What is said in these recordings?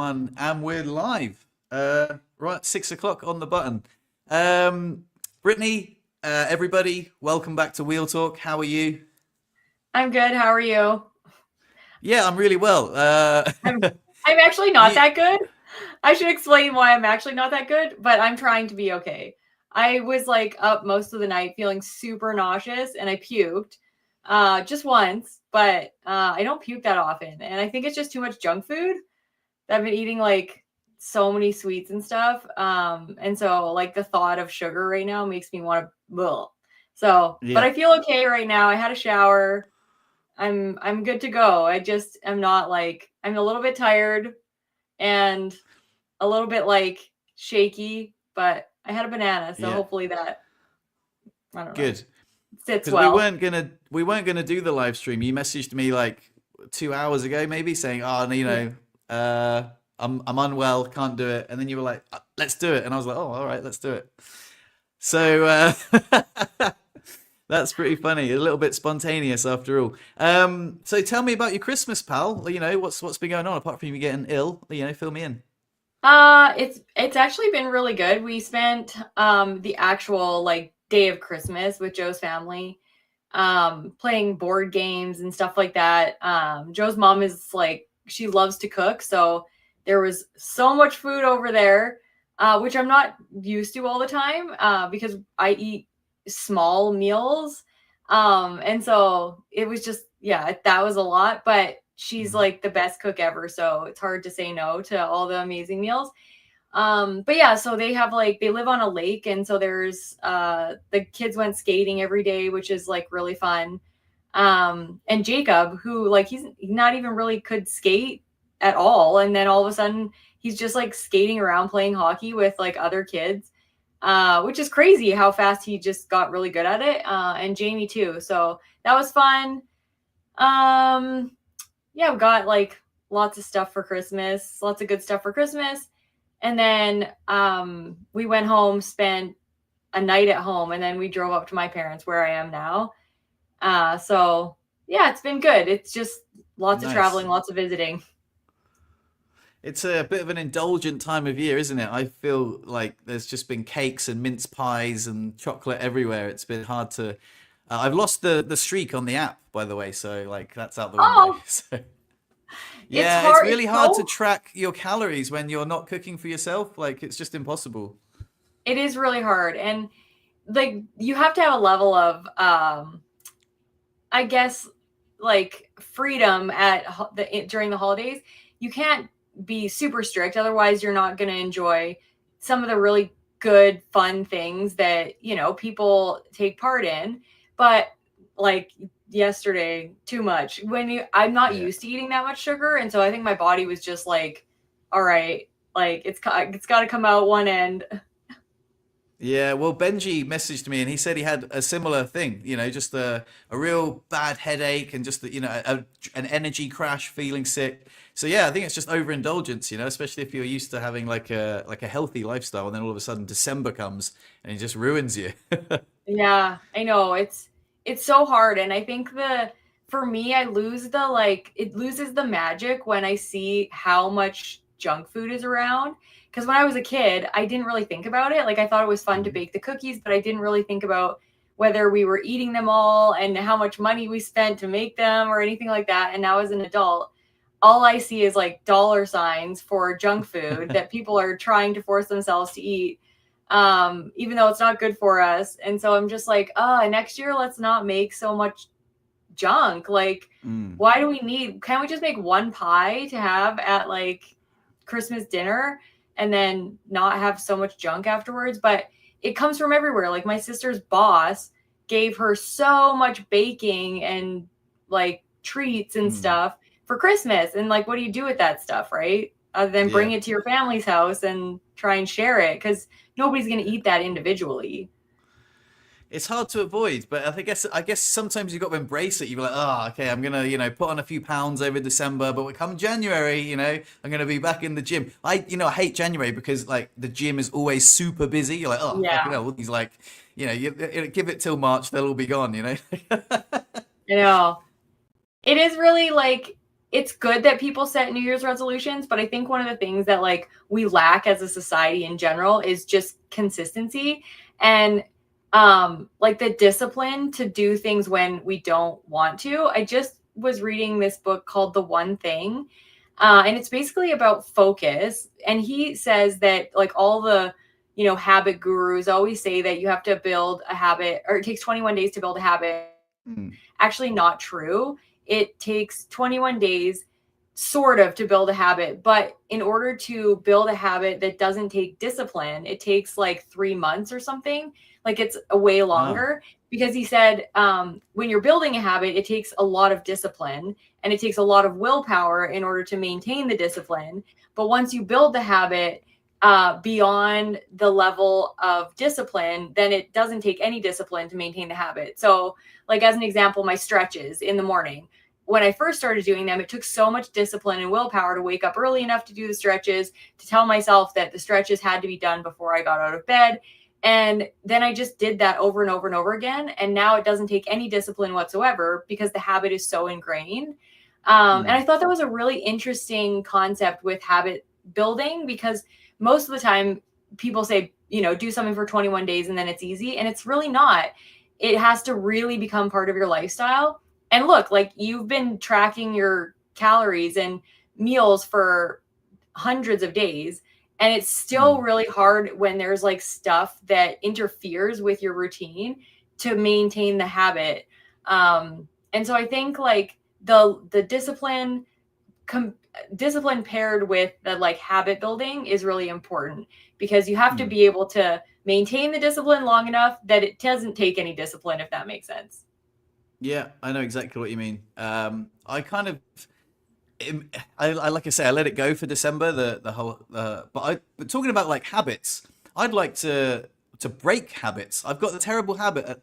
And we're live. Right, 6 o'clock on the button. Brittany, everybody, welcome back to Wheel Talk. How are you? I'm good. How are you? Yeah, I'm really well. I'm I'm actually not You, that good. I should explain why I'm actually not that good, but I'm trying to be okay. I was like up most of the night feeling super nauseous and I puked just once, but I don't puke that often. And I think it's just too much junk food. I've been eating like so many sweets and stuff. And so like the thought of sugar right now makes me want to. So, but yeah, I feel okay right now. I had a shower. I'm good to go. I just am not like I'm a little bit tired and a little bit like shaky, but I had a banana, so yeah, hopefully that I don't know good. sits Because we well. weren't gonna we weren't gonna do the live stream. You messaged me like 2 hours ago, maybe saying, "Oh, no, Yeah. I'm unwell, can't do it." And then you were like, "Let's do it," and I was like, "Oh, all right, let's do it." So that's pretty funny. A little bit spontaneous after all. So tell me about your Christmas, pal. What's been going on apart from you getting ill? Fill me in. It's actually been really good. We spent the actual like day of Christmas with Joe's family, playing board games and stuff like that. Joe's mom is like she loves to cook, so there was so much food over there, which I'm not used to all the time, because I eat small meals. And so it was just yeah, that was a lot, but she's Mhm. like the best cook ever, so it's hard to say no to all the amazing meals. But yeah, so they have like they live on a lake, and so there's the kids went skating every day, which is like really fun. And Jacob, who like he's not even really could skate at all, and then all of a sudden he's just like skating around playing hockey with like other kids, which is crazy how fast he just got really good at it. And Jamie too, so that was fun. um yeah, we got like lots of stuff for Christmas, lots of good stuff for Christmas. And then we went home, spent a night at home, and then we drove up to my parents where I am now. So yeah, it's been good. It's just lots of Nice. traveling, lots of visiting. It's a bit of an indulgent time of year, isn't it? I feel like there's just been cakes and mince pies and chocolate everywhere. It's been hard to. I've lost the streak on the app, by the way, so like that's out the window. Oh, So it's yeah, it's hard. It's really hard to so track your calories when you're not cooking for yourself. Like it's just impossible. it is really hard, and like you have to have a level of I guess like freedom at during the holidays. You can't be super strict, otherwise you're not going to enjoy some of the really good fun things that people take part in. But like yesterday, too much. I'm not Yeah. used to eating that much sugar, and so I think my body was just like, all right, like it's got to come out one end. Yeah, well, Benji messaged me and he said he had a similar thing, just a real bad headache and just, an energy crash, feeling sick. So yeah, I think it's just overindulgence, especially if you're used to having like a healthy lifestyle and then all of a sudden December comes and it just ruins you. Yeah, I know. It's so hard, and I think the for me I lose the like it loses the magic when I see how much junk food is around. Because when I was a kid, I didn't really think about it. Like I thought it was fun to Mhm. bake the cookies, but I didn't really think about whether we were eating them all and how much money we spent to make them or anything like that. And now as an adult, all I see is like dollar signs for junk food that people are trying to force themselves to eat, even though it's not good for us. And so I'm just like, next year, let's not make so much junk. Like, Mm. why do we need, can't we just make one pie to have at like Christmas dinner and then not have so much junk afterwards? But it comes from everywhere. Like, my sister's boss gave her so much baking and like treats and Mm. stuff for Christmas. And like, what do you do with that stuff, right? Other than bring Yeah. it to your family's house and try and share it, because nobody's going to eat that individually. It's hard to avoid, but I guess sometimes you've got to embrace it. You're like, oh, okay, I'm gonna, put on a few pounds over December, but come January, I'm gonna be back in the gym. I hate January because like the gym is always super busy. You're like, oh, fucking Yeah, hell, all these like, give it till March, they'll all be gone. I know. It is really like it's good that people set New Year's resolutions, but I think one of the things that like we lack as a society in general is just consistency and like the discipline to do things when we don't want to. I just was reading this book called The One Thing, and it's basically about focus. And he says that like all the habit gurus always say that you have to build a habit, or it takes 21 days to build a habit. Mm. Actually not true. It takes 21 days sort of to build a habit, but in order to build a habit that doesn't take discipline, it takes like 3 months or something. Like it's a way Wow. longer, because he said when you're building a habit, it takes a lot of discipline and it takes a lot of willpower in order to maintain the discipline. But once you build the habit beyond the level of discipline, then it doesn't take any discipline to maintain the habit. So like as an example, my stretches in the morning, when I first started doing them, it took so much discipline and willpower to wake up early enough to do the stretches, to tell myself that the stretches had to be done before I got out of bed. And then I just did that over and over and over again. And now it doesn't take any discipline whatsoever because the habit is so ingrained. And Mm. I thought that was a really interesting concept with habit building, because most of the time people say, do something for 21 days and then it's easy. And it's really not. It has to really become part of your lifestyle. And look, like you've been tracking your calories and meals for hundreds of days, and it's still Mm. really hard when there's like stuff that interferes with your routine to maintain the habit. And so I think like the discipline paired with the like habit building is really important, because you have to Mm. be able to maintain the discipline long enough that it doesn't take any discipline, if that makes sense. Yeah, I know exactly what you mean. I kind of, I like I say, I let it go for December, the whole. But talking about like habits, I'd like to break habits. I've got the terrible habit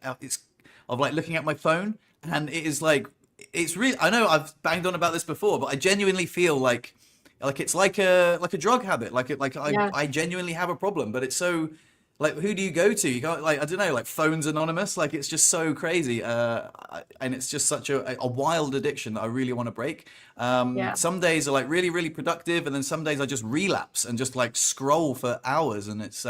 of like looking at my phone, and it is like it's really. I know I've banged on about this before, but I genuinely feel like it's like a drug habit. Like Yeah. I genuinely have a problem, but it's so like who do you go to? You got like I don't know, like Phones Anonymous. Like it's just so crazy, and it's just such a wild addiction that I really want to break. Yeah. Some days are like really productive, and then some days I just relapse and just like scroll for hours, and it's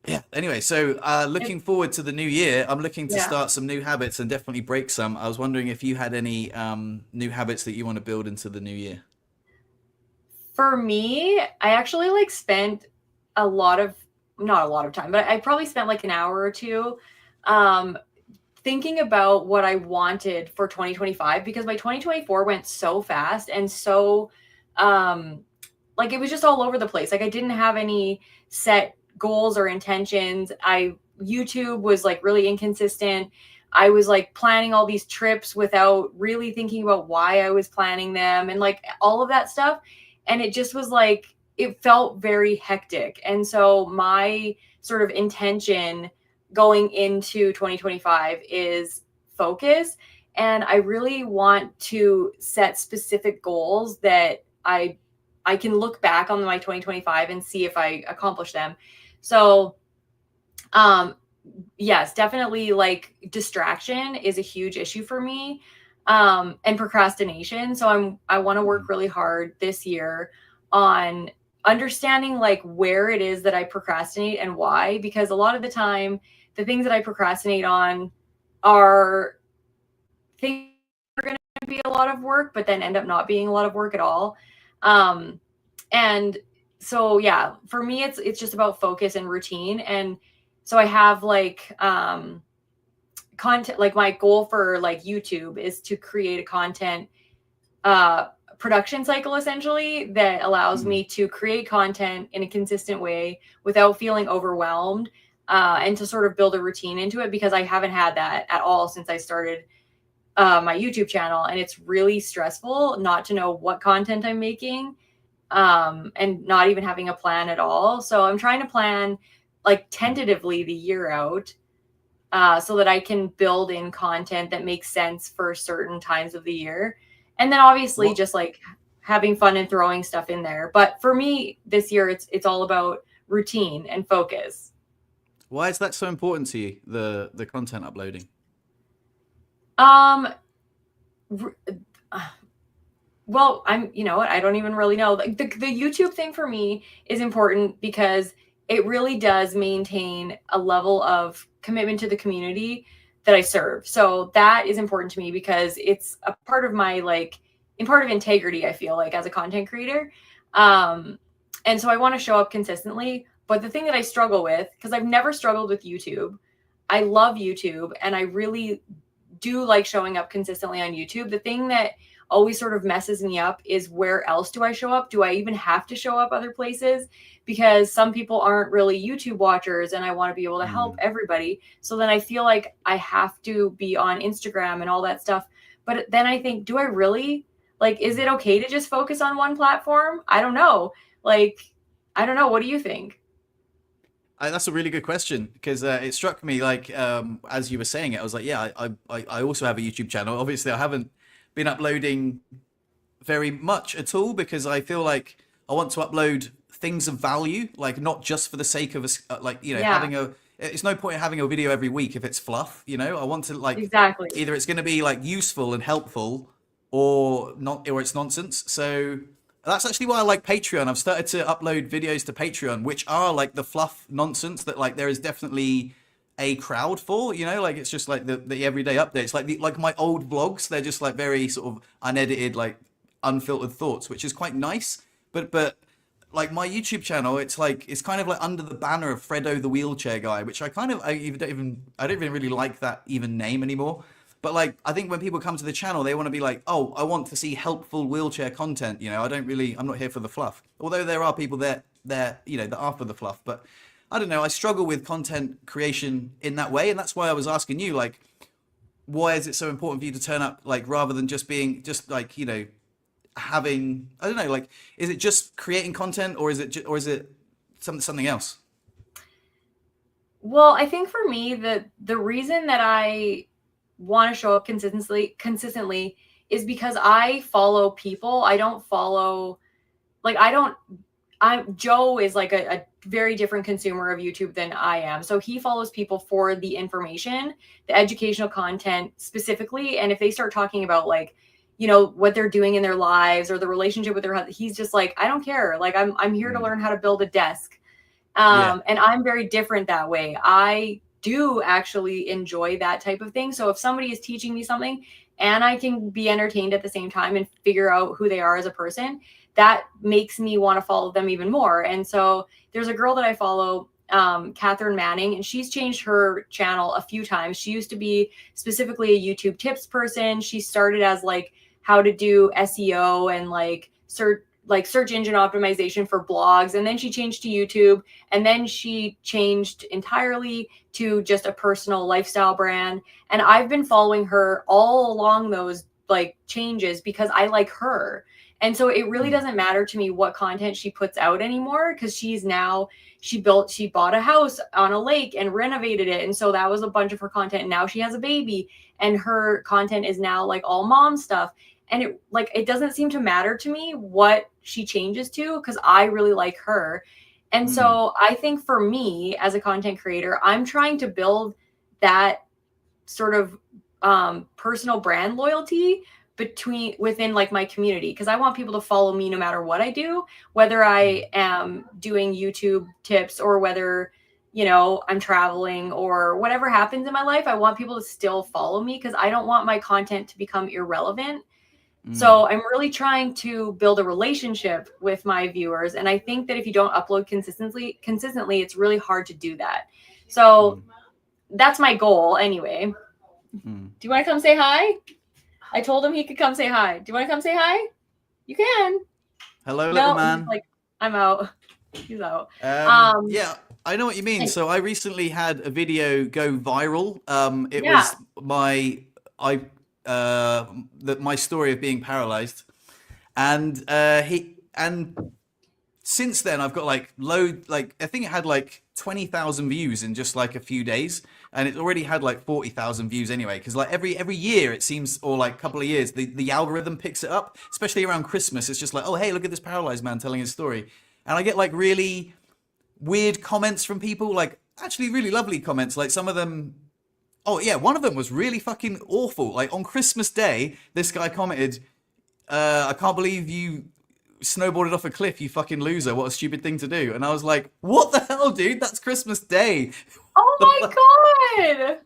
yeah. Anyway, so It, looking forward to the new year. I'm looking to yeah. start some new habits and definitely break some. I was wondering if you had any new habits that you want to build into the new year. For me, I actually like spent a lot of not a lot of time, but I probably spent like an hour or two um thinking about what I wanted for 2025, because my 2024 went so fast and so um like it was just all over the place. Like I didn't have any set goals or intentions. I YouTube was like really inconsistent. I was like planning all these trips without really thinking about why I was planning them and like all of that stuff. And it just was like it felt very hectic. And so my sort of intention going into 2025 is focus, and I really want to set specific goals that I can look back on my 2025 and see if I accomplished them. So, um, yes, definitely like distraction is a huge issue for me, and procrastination. So I want to work Mhm. really hard this year on understanding like where it is that I procrastinate and why, because a lot of the time the things that I procrastinate on are things that are going to be a lot of work, but then end up not being a lot of work at all. Um, and so yeah, for me it's just about focus and routine. And so I have like content, like my goal for like YouTube is to create a content uh production cycle essentially that allows Mm. me to create content in a consistent way without feeling overwhelmed, and to sort of build a routine into it, because I haven't had that at all since I started my YouTube channel, and it's really stressful not to know what content I'm making, and not even having a plan at all. So I'm trying to plan like tentatively the year out, so that I can build in content that makes sense for certain times of the year. And then obviously What just like having fun and throwing stuff in there. But for me this year it's all about routine and focus. Why is that so important to you? The content uploading. Um Well, you know what? I don't even really know. Like the YouTube thing for me is important because it really does maintain a level of commitment to the community that I serve. So that is important to me because it's a part of my like, in part of integrity, I feel like as a content creator. Um, and so I want to show up consistently. But the thing that I struggle with, because I've never struggled with YouTube, I love YouTube and I really do like showing up consistently on YouTube. The thing that always sort of messes me up is where else do I show up? Do I even have to show up other places? Because some people aren't really YouTube watchers and I want to be able to help Mm. everybody. So then I feel like I have to be on Instagram and all that stuff. But then I think, do I really? Like, is it okay to just focus on one platform? I don't know. Like, I don't know. What do you think? That's a really good question because it struck me like as you were saying it, I was like, yeah, I also have a YouTube channel. Obviously, I haven't been uploading very much at all because I feel like I want to upload things of value, like not just for the sake of like Yeah, having a. It's no point in having a video every week if it's fluff. I want to like exactly. either it's going to be like useful and helpful or not, or it's nonsense. So that's actually why I like Patreon. I've started to upload videos to Patreon, which are like the fluff nonsense that like there is definitely a crowd for. Like it's just like the everyday updates, like like my old vlogs. They're just like very sort of unedited, like unfiltered thoughts, which is quite nice. But like my YouTube channel, it's kind of like under the banner of Fredo the wheelchair guy, which I don't even really like that even name anymore. But like I think when people come to the channel, they want to be like, oh, I want to see helpful wheelchair content. I'm not here for the fluff. Although there are people there that are for the fluff. But I don't know. I struggle with content creation in that way, and that's why I was asking you, like, why is it so important for you to turn up, like, rather than just being just like having, I don't know, like, is it just creating content, or is it something else? Well, I think for me, the reason that I want to show up consistently is because I follow people. I don't follow like I don't I'm Joe is like a very different consumer of YouTube than I am. So he follows people for the information, the educational content specifically. And if they start talking about like, what they're doing in their lives or the relationship with their husband, he's just like, I don't care. Like I'm here to Mm. learn how to build a desk. Yeah. And I'm very different that way. I do actually enjoy that type of thing. So if somebody is teaching me something and I can be entertained at the same time and figure out who they are as a person, that makes me want to follow them even more. And so there's a girl that I follow, Catherine Manning, and she's changed her channel a few times. She used to be specifically a YouTube tips person. She started as like how to do SEO and search engine optimization for blogs, and then she changed to YouTube, and then she changed entirely to just a personal lifestyle brand. And I've been following her all along those like changes because I like her. And so it really Mm. doesn't matter to me what content she puts out anymore because she bought a house on a lake and renovated it. And so that was a bunch of her content. And now she has a baby and her content is now like all mom stuff. And it doesn't seem to matter to me what she changes to because I really like her. And Mm. so I think for me as a content creator, I'm trying to build that sort of personal brand loyalty within like my community because I want people to follow me no matter what I do, whether I am doing YouTube tips or whether I'm traveling or whatever happens in my life. I want people to still follow me because I don't want my content to become irrelevant. Mm. So I'm really trying to build a relationship with my viewers. And I think that if you don't upload consistently, it's really hard to do that. So Mm. that's my goal anyway. Mm. Do you want to come say hi? I told him he could come say hi. Do you want to come say hi? You can. Hello, little No, he's man. like, I'm out. He's out. Um, Yeah, I know what you mean. and So I recently had a video go viral. It yeah, was my story of being paralyzed, and since then I've got like I think it had like 20,000 views in just like a few days, and it's already had like 40,000 views anyway. Because like every year it seems, or like a couple of years, the algorithm picks it up, especially around Christmas. It's just like, oh hey, look at this paralyzed man telling his story, and I get like really weird comments from people, like actually really lovely comments. Like some of them, oh yeah, one of them was really fucking awful. Like on Christmas Day, this guy commented, I can't believe you snowboarded off a cliff, you fucking loser. What a stupid thing to do. And I was like, what the hell, dude? That's Christmas Day. Oh my God.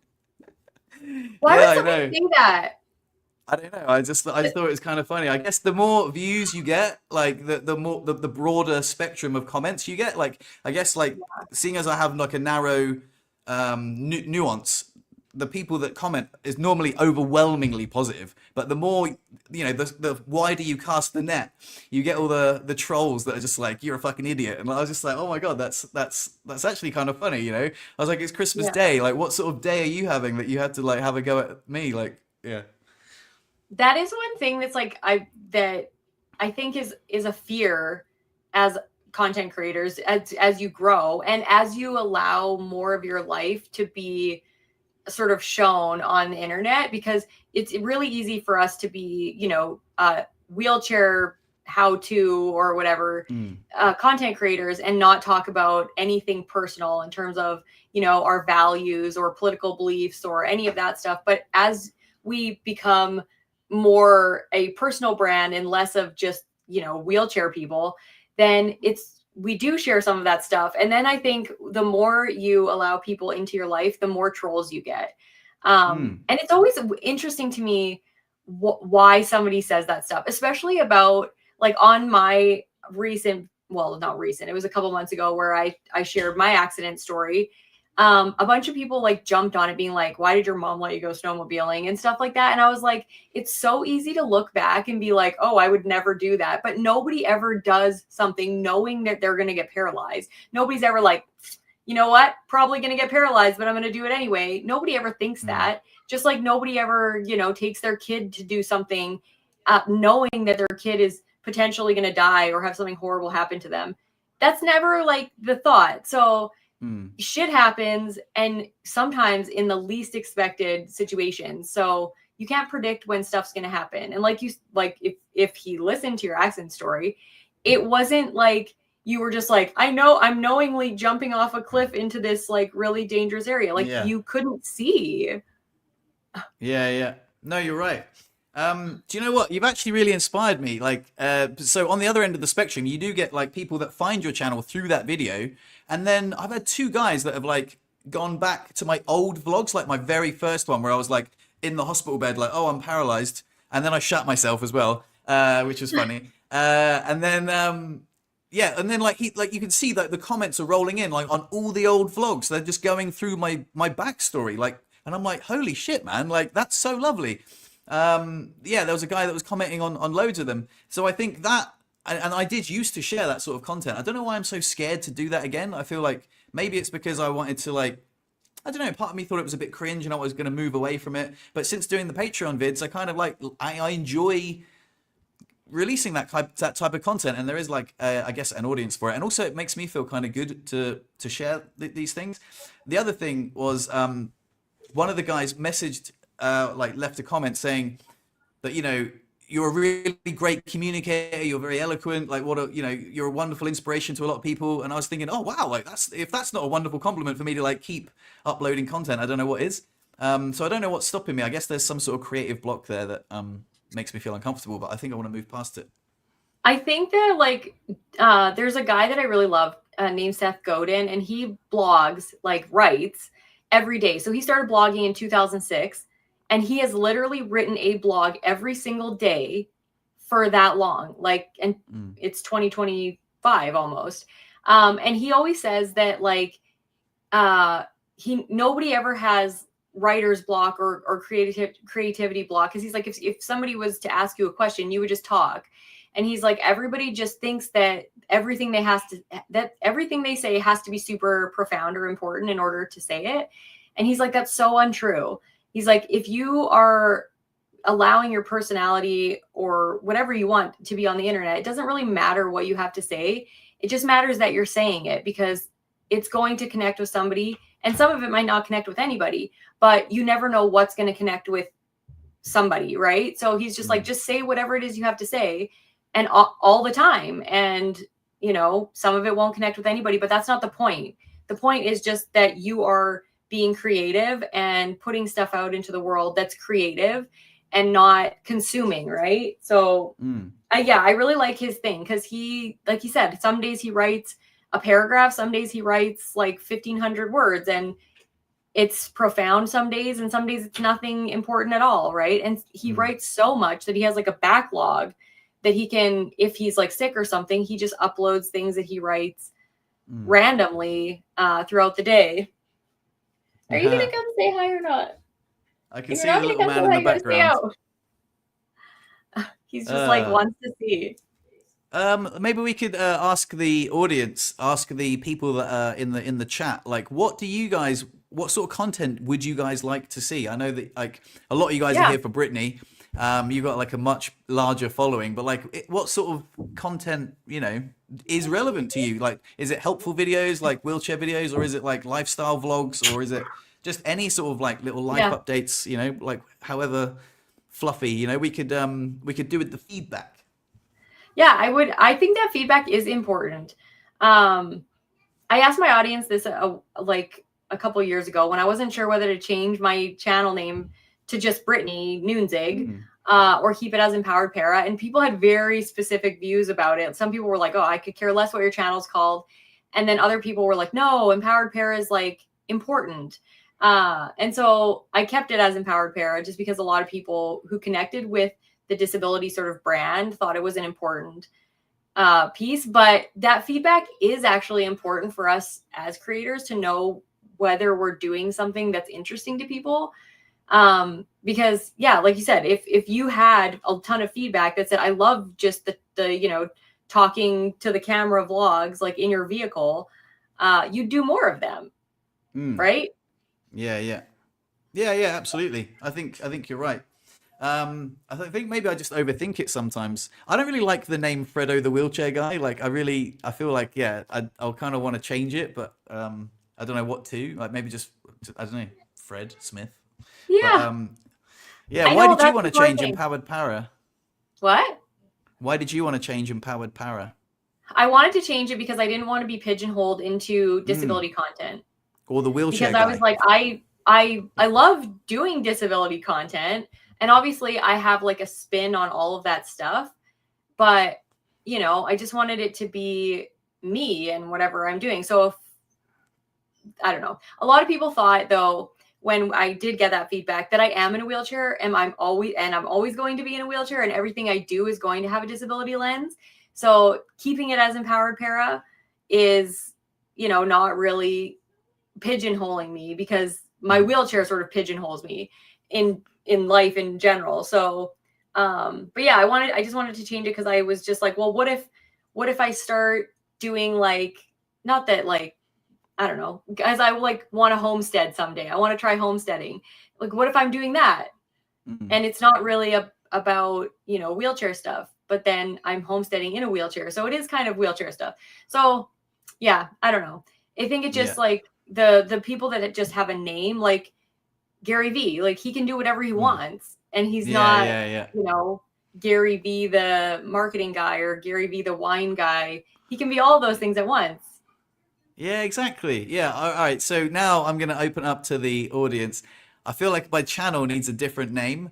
Why Yeah, would I somebody know. say that? I don't know. I just thought it was kind of funny. I guess the more views you get, like the more the broader spectrum of comments you get. Like I guess like seeing as I have like a narrow nuance, the people that comment is normally overwhelmingly positive. But the more the wider you cast the net, you get all the trolls that are just like you're a fucking idiot. And I was just like, oh my god, that's actually kind of funny. I was like, it's Christmas Yeah. Day. Like, what sort of day are you having that you had to like have a go at me? Like, yeah. That is one thing that I think is a fear as content creators as you grow and as you allow more of your life to be sort of shown on the internet, because it's really easy for us to be, wheelchair how to or whatever Mm. content creators and not talk about anything personal in terms of, our values or political beliefs or any of that stuff. But as we become more a personal brand and less of just, wheelchair people, then we do share some of that stuff. And then I think the more you allow people into your life, the more trolls you get. Mm. And it's always interesting to me why somebody says that stuff, especially about like on my recent, well, not recent, it was a couple months ago where I shared my accident story. A bunch of people like jumped on it being like, why did your mom let you go snowmobiling and stuff like that? And I was like, it's so easy to look back and be like, oh, I would never do that. But nobody ever does something knowing that they're going to get paralyzed. Nobody's ever like, you know what? Probably going to get paralyzed, but I'm going to do it anyway. Nobody ever thinks Mm. that. Just like nobody ever, takes their kid to do something knowing that their kid is potentially going to die or have something horrible happen to them. That's never like the thought. So Mm. shit happens, and sometimes in the least expected situations. So you can't predict when stuff's going to happen. And like if he listened to your accident story, it wasn't like you were just like, I know I'm knowingly jumping off a cliff into this like really dangerous area. Like Yeah. you couldn't see. Yeah, yeah. No, you're right. Do you know what? You've actually really inspired me. Like, so on the other end of the spectrum, you do get like people that find your channel through that video, and then I've had two guys that have like gone back to my old vlogs, like my very first one where I was like in the hospital bed, like, oh, I'm paralyzed, and then I shot myself as well, which was funny. And then yeah, and then like you can see that the comments are rolling in like on all the old vlogs. They're just going through my backstory, like, and I'm like, holy shit, man, like that's so lovely. Yeah, there was a guy that was commenting on loads of them. So I think that, and I did used to share that sort of content. I don't know why I'm so scared to do that again. I feel like maybe it's because I wanted to like, I don't know, part of me thought it was a bit cringe and I was going to move away from it. But since doing the Patreon vids, I kind of like, I enjoy releasing that type of content, and there is like I guess an audience for it, and also it makes me feel kind of good to share these things. The other thing was one of the guys messaged like left a comment saying that you're a really great communicator, you're very eloquent, like what a you're a wonderful inspiration to a lot of people. And I was thinking, oh wow, like if that's not a wonderful compliment for me to like keep uploading content, I don't know what is. So I don't know what's stopping me. I guess there's some sort of creative block there that makes me feel uncomfortable, but I think I want to move past it. I think that like there's a guy that I really love named Seth Godin, and he blogs, like writes every day. So he started blogging in 2006, and he has literally written a blog every single day for that long. Like, and Mm. it's 2025 almost. And he always says that like he nobody ever has writer's block or creativity block, because he's like, if somebody was to ask you a question, you would just talk. And he's like, everybody just thinks that everything they say has to be super profound or important in order to say it. And he's like, that's so untrue. He's like, if you are allowing your personality or whatever you want to be on the internet, it doesn't really matter what you have to say. It just matters that you're saying it, because it's going to connect with somebody, and some of it might not connect with anybody, but you never know what's going to connect with somebody, right? So he's just like, Mm. just say whatever it is you have to say, and all the time. And some of it won't connect with anybody, but that's not the point. The point is just that you are being creative and putting stuff out into the world that's creative, and not consuming, right? So Mm. yeah, I really like his thing because he, like he said, some days he writes a paragraph, some days he writes like 1,500 words, and it's profound some days, and some days it's nothing important at all, right? And he Mm. writes so much that he has like a backlog that he can, if he's like sick or something, he just uploads things that he writes Mm. randomly throughout the day. Are you Yeah. gonna come say hi or not? I can If you're see not the gonna little come say man in hi, the you gotta stay background. out. He's just like Uh, wants to see. Maybe we could ask the audience, ask the people that are in the chat, like, what sort of content would you guys like to see? I know that like a lot of you guys are Yeah. here for Brittany. You've got like a much larger following, but like, what sort of content, is relevant to you? Like, is it helpful videos, like wheelchair videos, or is it like lifestyle vlogs, or is it just any sort of like little life Yeah. updates? Like however fluffy. We could do with the feedback. Yeah, I think that feedback is important. Um, I asked my audience this like a couple years ago when I wasn't sure whether to change my channel name to just Brittany Noonzig Mm. or keep it as Empowered Para. And people had very specific views about it. Some people were like, oh, I could care less what your channel's called. And then other people were like, no, Empowered Para is like important. And so I kept it as Empowered Para just because a lot of people who connected with the disability sort of brand thought it was an important piece. But that feedback is actually important for us as creators to know whether we're doing something that's interesting to people. Because yeah, like you said, if you had a ton of feedback that said, I love just the talking to the camera vlogs like in your vehicle, you do more of them, Mm. right? Yeah, yeah. Yeah, absolutely. I think you're right. I think maybe I just overthink it sometimes. I don't really like the name Fredo the wheelchair guy. Like I feel like yeah, I'll kind of want to change it, but I don't know what to. Like maybe just I don't know, Fred Smith. But Yeah, yeah, I why know did you that's want the to hard change thing. Empowered Para? What? Why did you want to change Empowered Para? I wanted to change it because I didn't want to be pigeonholed into Mm. disability content. Or the wheelchair Because I was guy? like, I love doing disability content, and obviously I have like a spin on all of that stuff, but I just wanted it to be me and whatever I'm doing. So if, I don't know. A lot of people thought though when I did get that feedback that I am in a wheelchair and I'm always going to be in a wheelchair and everything I do is going to have a disability lens. So keeping it as Empowered Para is, not really pigeonholing me because my Mm. wheelchair sort of pigeonholes me in life in general. So but yeah, I just wanted to change it because I was just like, well, what if I start doing like, not that like, I don't know, guys, I like want to homestead someday. I want to try homesteading. Like, what if I'm doing that? Mm. And it's not really about, wheelchair stuff, but then I'm homesteading in a wheelchair. So it is kind of wheelchair stuff. So yeah, I don't know. I think it Yeah. just like the people that just have a name like Gary V, like he can do whatever he Mm. wants. And he's Yeah, not, yeah, yeah. Gary V the marketing guy or Gary V the wine guy. He can be all those things at once. Yeah, exactly. Yeah. All right. So now I'm going to open up to the audience. I feel like my channel needs a different name.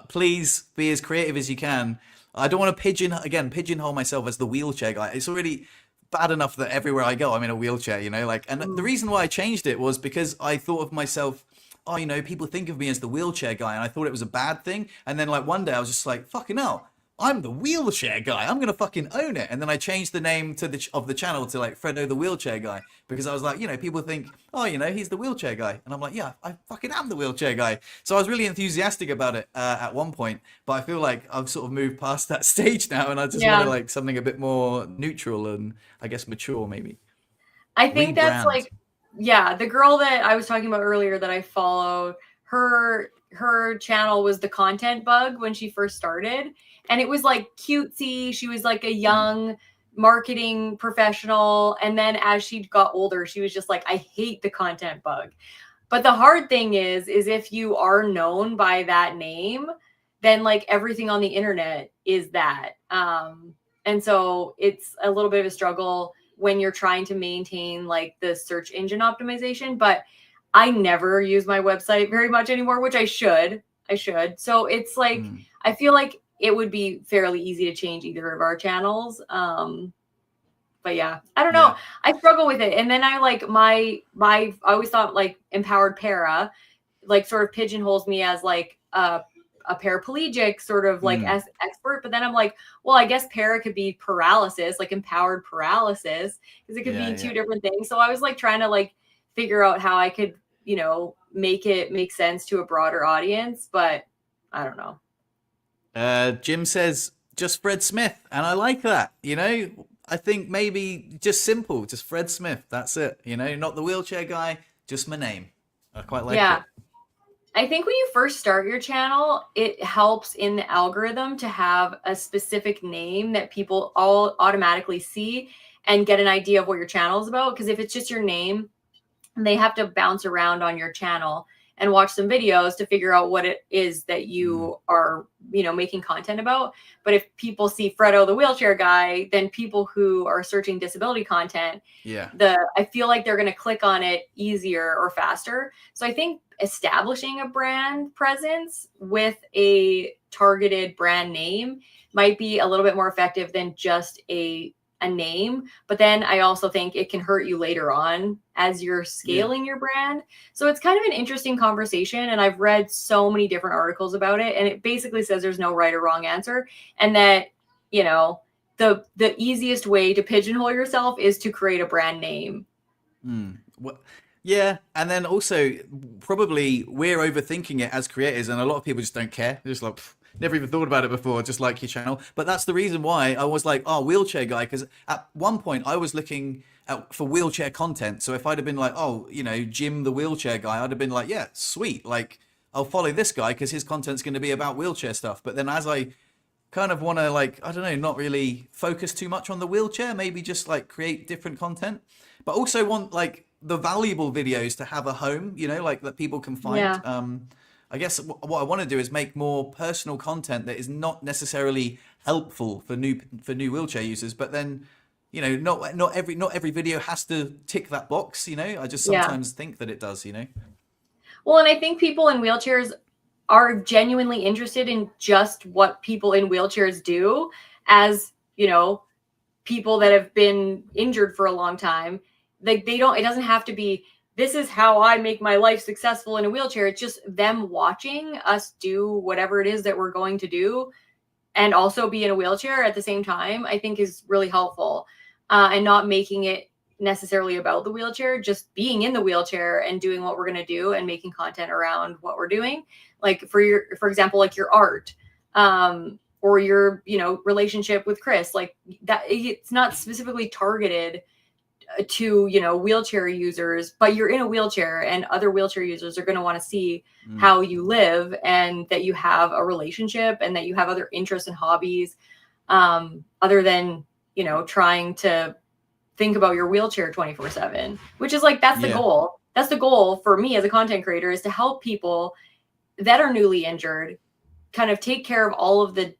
Please be as creative as you can. I don't want to pigeonhole myself as the wheelchair guy. It's already bad enough that everywhere I go, I'm in a wheelchair, like, and the Mm. reason why I changed it was because I thought of myself, oh, people think of me as the wheelchair guy, and I thought it was a bad thing. And then like one day I was just like, fucking hell, I'm the wheelchair guy. I'm gonna fucking own it. And then I changed the name of the channel to like Fredo the wheelchair guy because I was like, people think, oh, he's the wheelchair guy, and I'm like, yeah, I fucking am the wheelchair guy. So I was really enthusiastic about it at one point, but I feel like I've sort of moved past that stage now, and I just want to Yeah. like something a bit more neutral and I guess mature, maybe. I think that's Rebrand. like, yeah, the girl that I was talking about earlier that I followed, her channel was the content bug when she first started. And it was like cutesy. She was like a Mm. young marketing professional. And then as she got older, she was just like, I hate the content bug. But the hard thing is if you are known by that name, then like everything on the internet is that. And so it's a little bit of a struggle when you're trying to maintain like the search engine optimization. But I never use my website very much anymore, which I should. I should. So it's like, Mm. I feel like it would be fairly easy to change either of our channels. But yeah, I don't know. Yeah. I struggle with it. And then I like I always thought like empowered para, like sort of pigeonholes me as like a paraplegic sort of like Mm. as expert. But then I'm like, well, I guess para could be paralysis, like empowered paralysis, because it could Yeah. be Yeah. two different things. So I was like trying to like figure out how I could, make it make sense to a broader audience, but I don't know. Jim says just Fred Smith, and I like that. I think maybe just simple, just Fred Smith. That's it. Not the wheelchair guy, just my name. I quite like Yeah. it. I think when you first start your channel, it helps in the algorithm to have a specific name that people all automatically see and get an idea of what your channel is about. Because if it's just your name, they have to bounce around on your channel and watch some videos to figure out what it is that Mm. you are, making content about. But if people see Fredo the wheelchair guy, then people who are searching disability content, Yeah. I feel like they're going to click on it easier or faster. So I think establishing a brand presence with a targeted brand name might be a little bit more effective than just a name. But then I also think it can hurt you later on as you're Yeah. scaling your brand. So it's kind of an interesting conversation. And I've read so many different articles about it. And it basically says there's no right or wrong answer. And that, the easiest way to pigeonhole yourself is to create a brand name. Mm. Well, yeah, and then also probably we're overthinking it as creators, and a lot of people just don't care. They're just like, "Pff, never even thought about it before, just like your channel." But that's the reason why I was like, "Oh, wheelchair guy," because at one point I was looking for wheelchair content. So if I'd have been like, "Oh, Jim the wheelchair guy," I'd have been like, "Yeah, sweet." Like I'll follow this guy because his content's going to be about wheelchair stuff. But then as I kind of want to like I don't know, not really focus too much on the wheelchair, maybe just like create different content, but also want like the valuable videos to have a home, like that people can find. Yeah. I guess what I want to do is make more personal content that is not necessarily helpful for new wheelchair users, but then not every video has to tick that box. I just Yeah. sometimes think that it does. Well, and I think people in wheelchairs are genuinely interested in just what people in wheelchairs do, as, people that have been injured for a long time. Like it doesn't have to be, this is how I make my life successful in a wheelchair. It's just them watching us do whatever it is that we're going to do and also be in a wheelchair at the same time, I think is really helpful. And not making it necessarily about the wheelchair, just being in the wheelchair and doing what we're going to do and making content around what we're doing. Like for example, like your art, or your, relationship with Chris, like that, it's not specifically targeted to, wheelchair users, but you're in a wheelchair and other wheelchair users are going to want to see Mm. how you live and that you have a relationship and that you have other interests and hobbies, other than, trying to think about your wheelchair 24/7, which is like, that's the Yeah. goal. That's the goal for me as a content creator, is to help people that are newly injured kind of take care of all of the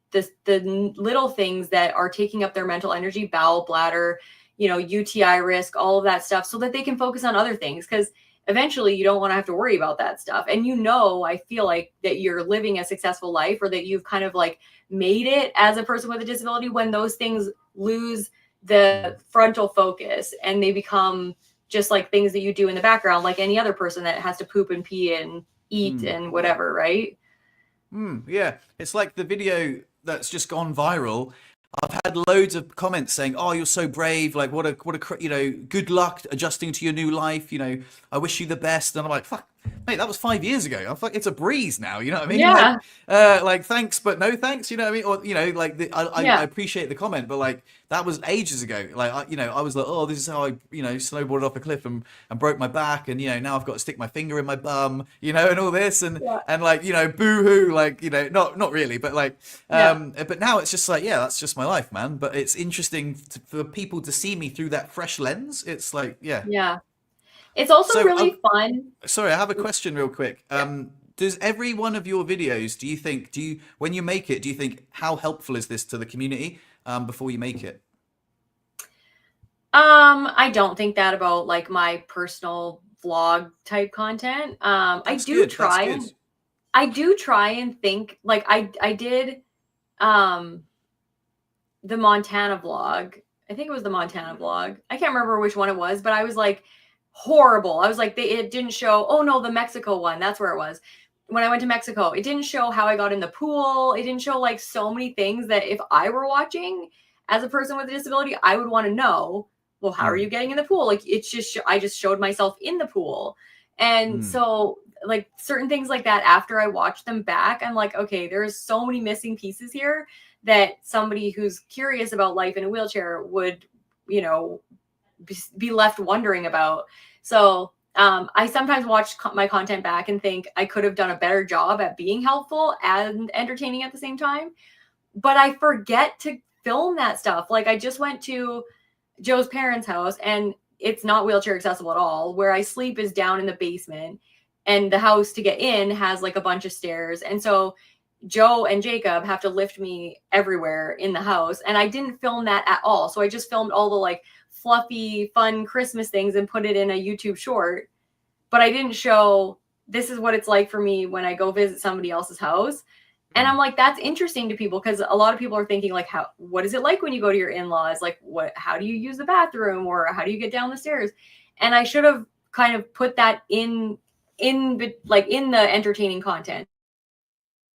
little things that are taking up their mental energy, bowel, bladder, UTI risk, all of that stuff, so that they can focus on other things. Because eventually you don't want to have to worry about that stuff. And I feel like that you're living a successful life, or that you've kind of like made it as a person with a disability, when those things lose Mm. the frontal focus and they become just like things that you do in the background, like any other person that has to poop and pee and eat Mm. and whatever, right? Yeah, it's like the video that's just gone viral. I've had loads of comments saying, "Oh, you're so brave! Like, good luck adjusting to your new life. I wish you the best." And I'm like, "Fuck, mate, that was 5 years ago. I'm like, it's a breeze now. You know what I mean? Yeah. Like thanks, but no thanks. You know what I mean? Or like I Yeah. appreciate the comment, but like that was ages ago. Like I was like, oh, this is how I snowboarded off a cliff and broke my back, and now I've got to stick my finger in my bum, and all this, and Yeah. and like boo hoo, like not really, but like Yeah. but now it's just like, yeah, that's just my life, man. But it's interesting for people to see me through that fresh lens. It's like, yeah. Yeah. It's also So really fun. sorry, I have a question real quick. Does every one of your videos, when you make it, do you think, how helpful is this to the community before you make it? I don't think that about like my personal vlog type content. I That's do good. That's try good. I do try and think, like I did um the Montana vlog. I think it was the Montana vlog. I can't remember which one it was, but I was like horrible. I was like, it didn't show. Oh no, the Mexico one. That's where it was. When I went to Mexico, it didn't show how I got in the pool. It didn't show like so many things that if I were watching as a person with a disability, I would want to know, well, how are you Mm, getting in the pool? Like it's just, I just showed myself in the pool. And mm, so like certain things like that, after I watched them back, I'm like, okay, there's so many missing pieces here that somebody who's curious about life in a wheelchair would, you know, be left wondering about. So I sometimes watch my content back and think I could have done a better job at being helpful and entertaining at the same time. But I forget to film that stuff. Like I just went to Joe's parents' house and it's not wheelchair accessible at all. Where I sleep is down in the basement, and the house to get in has like a bunch of stairs. And so Joe and Jacob have to lift me everywhere in the house. And I didn't film that at all. So I just filmed all the like fluffy, fun Christmas things and put it in a YouTube short. But I didn't show this is what it's like for me when I go visit somebody else's house. And mm. I'm like, that's interesting to people because a lot of people are thinking like, what is it like when you go to your in-laws? Like how do you use the bathroom or how do you get down the stairs? And I should have kind of put that like in the entertaining content,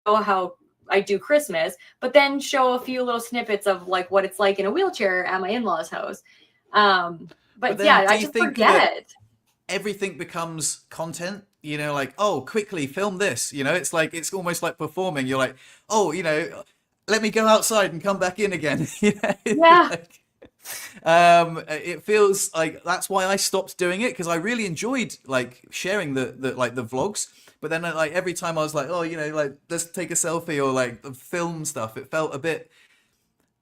show how I do Christmas, but then show a few little snippets of like what it's like in a wheelchair at my in-laws house. But But then yeah, do I you just think that forget. everything becomes content? You know, like, oh, quickly film this. You know, it's like it's almost like performing. You're like, oh, you know, let me go outside and come back in again. You know, Yeah. like, it feels like that's why I stopped doing it because I really enjoyed like sharing the like the vlogs. But then like every time I was like, oh, you know, like let's take a selfie or like film stuff. It felt a bit.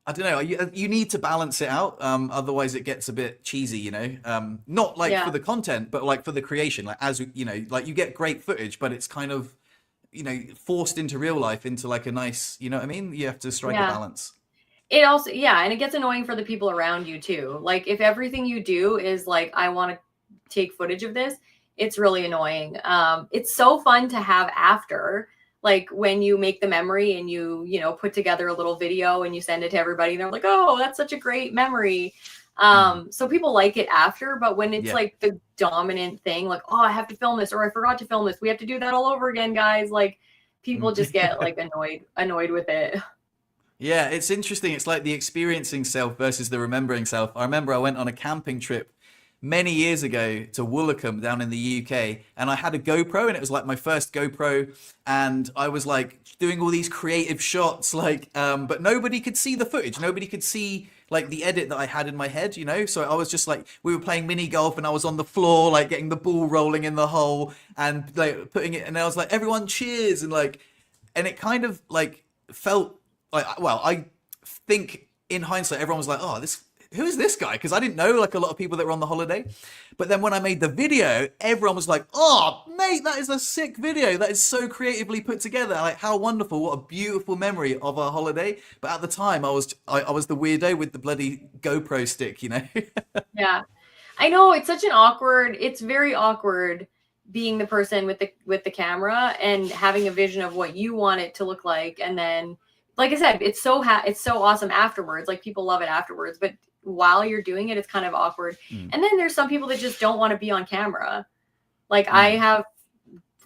I don't know. You need to balance it out. Otherwise, it gets a bit cheesy. You know, not like for Yeah. the content, but like for the creation. Like as you know, like you get great footage, but it's kind of forced into real life into like a nice. You know what I mean? You have to strike a Yeah. balance. It also, yeah, and it gets annoying for the people around you too. Like if everything you do is like, I want to take footage of this, it's really annoying. It's so fun to have after, like when you make the memory and you know, put together a little video and you send it to everybody and they're like, oh, that's such a great memory. Mm. So people like it after, but when it's Yeah. like the dominant thing, like, oh, I have to film this or I forgot to film this. We have to do that all over again, guys. Like people just get Mm. like annoyed with it. Yeah, it's interesting. It's like the experiencing self versus the remembering self. I remember I went on a camping trip many years ago to Woolacombe down in the UK, and I had a GoPro, and it was like my first GoPro, and I was like doing all these creative shots, like, but nobody could see the footage. Nobody could see like the edit that I had in my head, you know. So I was just like, we were playing mini golf, and I was on the floor, like getting the ball rolling in the hole, and like putting it, and I was like, everyone cheers, and like, and it kind of like felt like, well, I think in hindsight, everyone was like, "Oh, this who is this guy?" Because I didn't know like a lot of people that were on the holiday. But then when I made the video, everyone was like, "Oh, mate, that is a sick video. That is so creatively put together. Like, how wonderful! What a beautiful memory of our holiday." But at the time, I was the weirdo with the bloody GoPro stick, you know. Yeah. I know it's very awkward being the person with the camera and having a vision of what you want it to look like, and then like I said, it's so awesome afterwards. Like people love it afterwards, but while you're doing it, it's kind of awkward. Mm, And then there's some people that just don't want to be on camera. Like I mm, have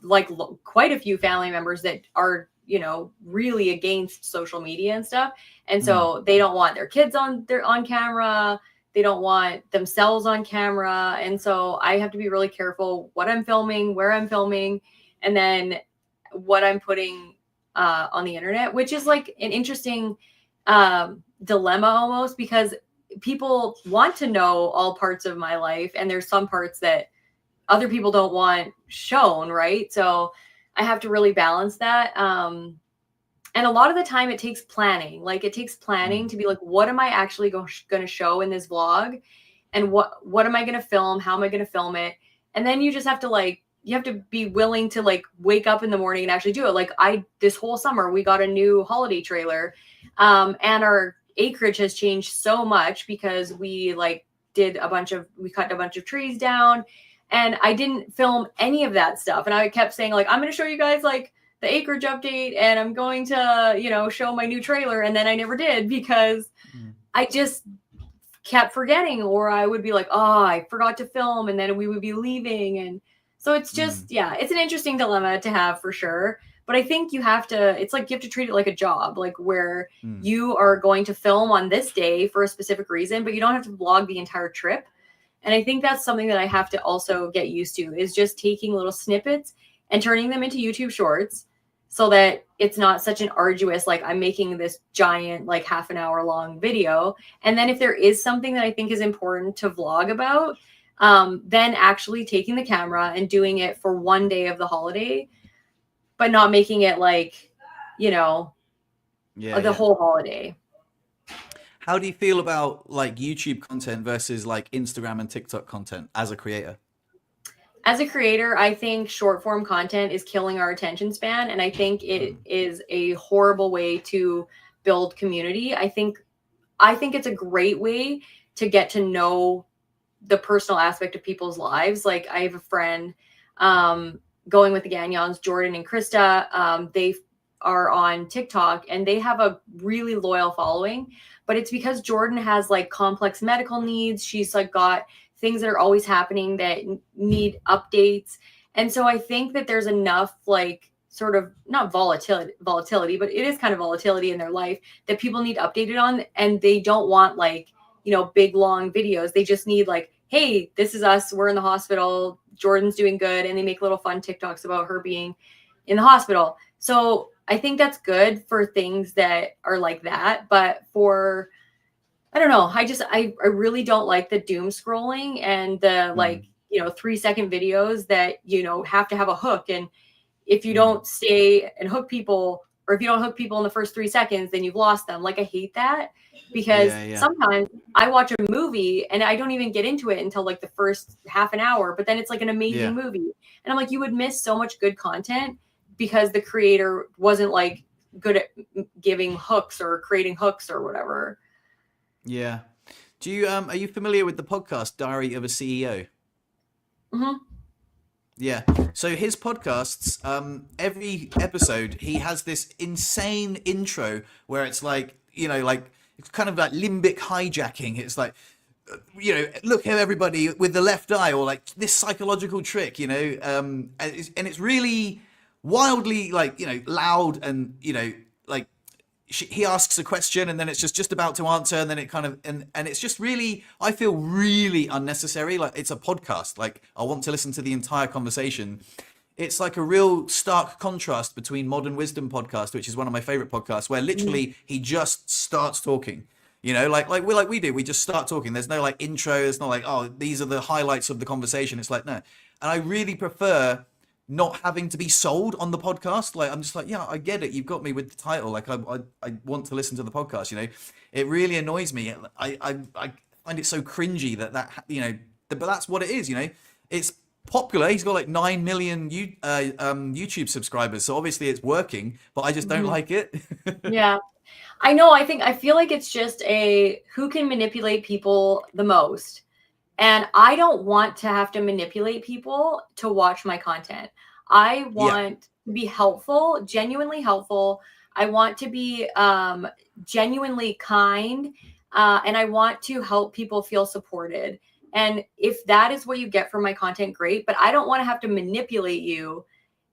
like quite a few family members that are, you know, really against social media and stuff, and mm, so they don't want their kids on camera, they don't want themselves on camera, and so I have to be really careful what I'm filming, where I'm filming, and then what I'm putting on the internet, which is like an interesting dilemma almost, because people want to know all parts of my life and there's some parts that other people don't want shown, right? So I have to really balance that. And a lot of the time it takes planning. Like it takes planning mm, to be like, what am I actually going to show in this vlog? And what am I going to film? How am I going to film it? And then you just have to like, you have to be willing to like wake up in the morning and actually do it. Like this whole summer, we got a new holiday trailer. And our acreage has changed so much because we like we cut a bunch of trees down, and I didn't film any of that stuff. And I kept saying like, I'm going to show you guys like the acreage update and I'm going to, show my new trailer. And then I never did because I just kept forgetting, or I would be like, oh, I forgot to film. And then we would be leaving. And so it's just, yeah, it's an interesting dilemma to have for sure. But I think it's like you have to treat it like a job, like where you are going to film on this day for a specific reason, but you don't have to vlog the entire trip. And I think that's something that I have to also get used to, is just taking little snippets and turning them into YouTube shorts so that it's not such an arduous, like I'm making this giant, like half an hour long video. And then if there is something that I think is important to vlog about, then actually taking the camera and doing it for one day of the holiday, but not making it like, the whole holiday. How do you feel about like YouTube content versus like Instagram and TikTok content as a creator? As a creator, I think short form content is killing our attention span. And I think it is a horrible way to build community. I think it's a great way to get to know the personal aspect of people's lives. Like I have a friend going with the Gagnons, Jordan and Krista. They are on TikTok and they have a really loyal following, but it's because Jordan has like complex medical needs. She's like got things that are always happening that need updates. And so I think that there's enough like sort of not volatility, but it is kind of volatility in their life that people need updated on. And they don't want like, big long videos. They just need like, hey, this is us. We're in the hospital. Jordan's doing good. And they make little fun TikToks about her being in the hospital. So I think that's good for things that are like that. But for, I don't know. I really don't like the doom scrolling and the 3-second videos that, have to have a hook. And if you don't stay and hook people, or if you don't hook people in the first 3 seconds, then you've lost them. Like I hate that because sometimes I watch a movie and I don't even get into it until like the first half an hour, but then it's like an amazing movie. And I'm like, you would miss so much good content because the creator wasn't like good at giving hooks or creating hooks or whatever. Yeah. Do you are you familiar with the podcast Diary of a CEO? Mm-hmm. Yeah. So his podcasts, every episode, he has this insane intro where it's like, like it's kind of like limbic hijacking. It's like, look at everybody with the left eye, or like this psychological trick, and it's really wildly like, loud and, like, he asks a question and then it's just about to answer, and then it kind of and it's just really, I feel really unnecessary. Like it's a podcast, like I want to listen to the entire conversation. It's like a real stark contrast between Modern Wisdom podcast, which is one of my favorite podcasts, where literally he just starts talking, like we do, we just start talking. There's no like intro, there's not like, oh, these are the highlights of the conversation. It's like, no. And I really prefer not having to be sold on the podcast. Like I'm just like, yeah, I get it, you've got me with the title, like I want to listen to the podcast. It really annoys me. I find it so cringy that but that's what it is. It's popular. He's got like 9 million YouTube subscribers, so obviously it's working, but I just don't like it. Yeah, I know. I feel like it's just who can manipulate people the most. And I don't want to have to manipulate people to watch my content. I want to be helpful, genuinely helpful. I want to be genuinely kind. And I want to help people feel supported. And if that is what you get from my content, great. But I don't want to have to manipulate you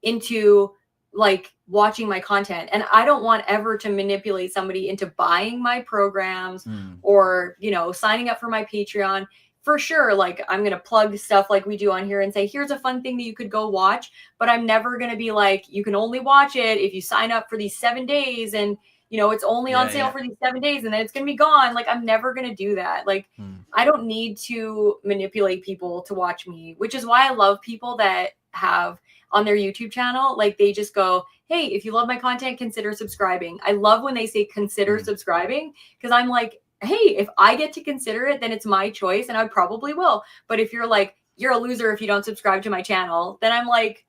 into like watching my content. And I don't want ever to manipulate somebody into buying my programs or, signing up for my Patreon. For sure, like I'm going to plug stuff like we do on here and say, here's a fun thing that you could go watch. But I'm never going to be like, you can only watch it if you sign up for these 7 days. And, it's only on sale for these 7 days and then it's going to be gone. Like I'm never going to do that. Like I don't need to manipulate people to watch me, which is why I love people that have on their YouTube channel, like they just go, hey, if you love my content, consider subscribing. I love when they say consider subscribing, because I'm like, hey, if I get to consider it, then it's my choice and I probably will. But if you're like, you're a loser if you don't subscribe to my channel, then I'm like,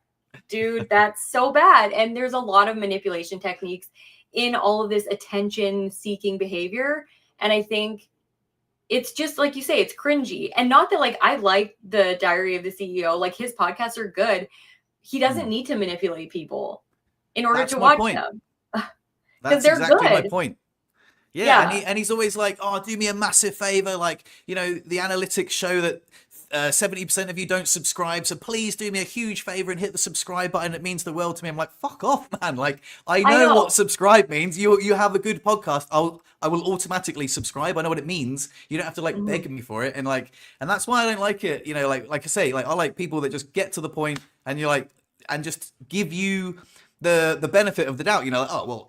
dude, that's so bad. And there's a lot of manipulation techniques in all of this attention seeking behavior. And I think it's just like you say, it's cringy. And not that like I like the Diary of the CEO, like his podcasts are good. He doesn't need to manipulate people. in order That's to my watch point. them because That's they're exactly my good. point. Yeah, Yeah. and he's always like, "Oh, do me a massive favor. Like, the analytics show that 70% of you don't subscribe, so please do me a huge favor and hit the subscribe button. It means the world to me." I'm like, "Fuck off, man! Like, I I know what know. subscribe means. You have a good podcast. I will automatically subscribe. I know what it means. You don't have to like Mhm. beg me for it. And that's why I don't like it. Like I say, like I like people that just get to the point and you're like, and just give you the benefit of the doubt. Like, oh well,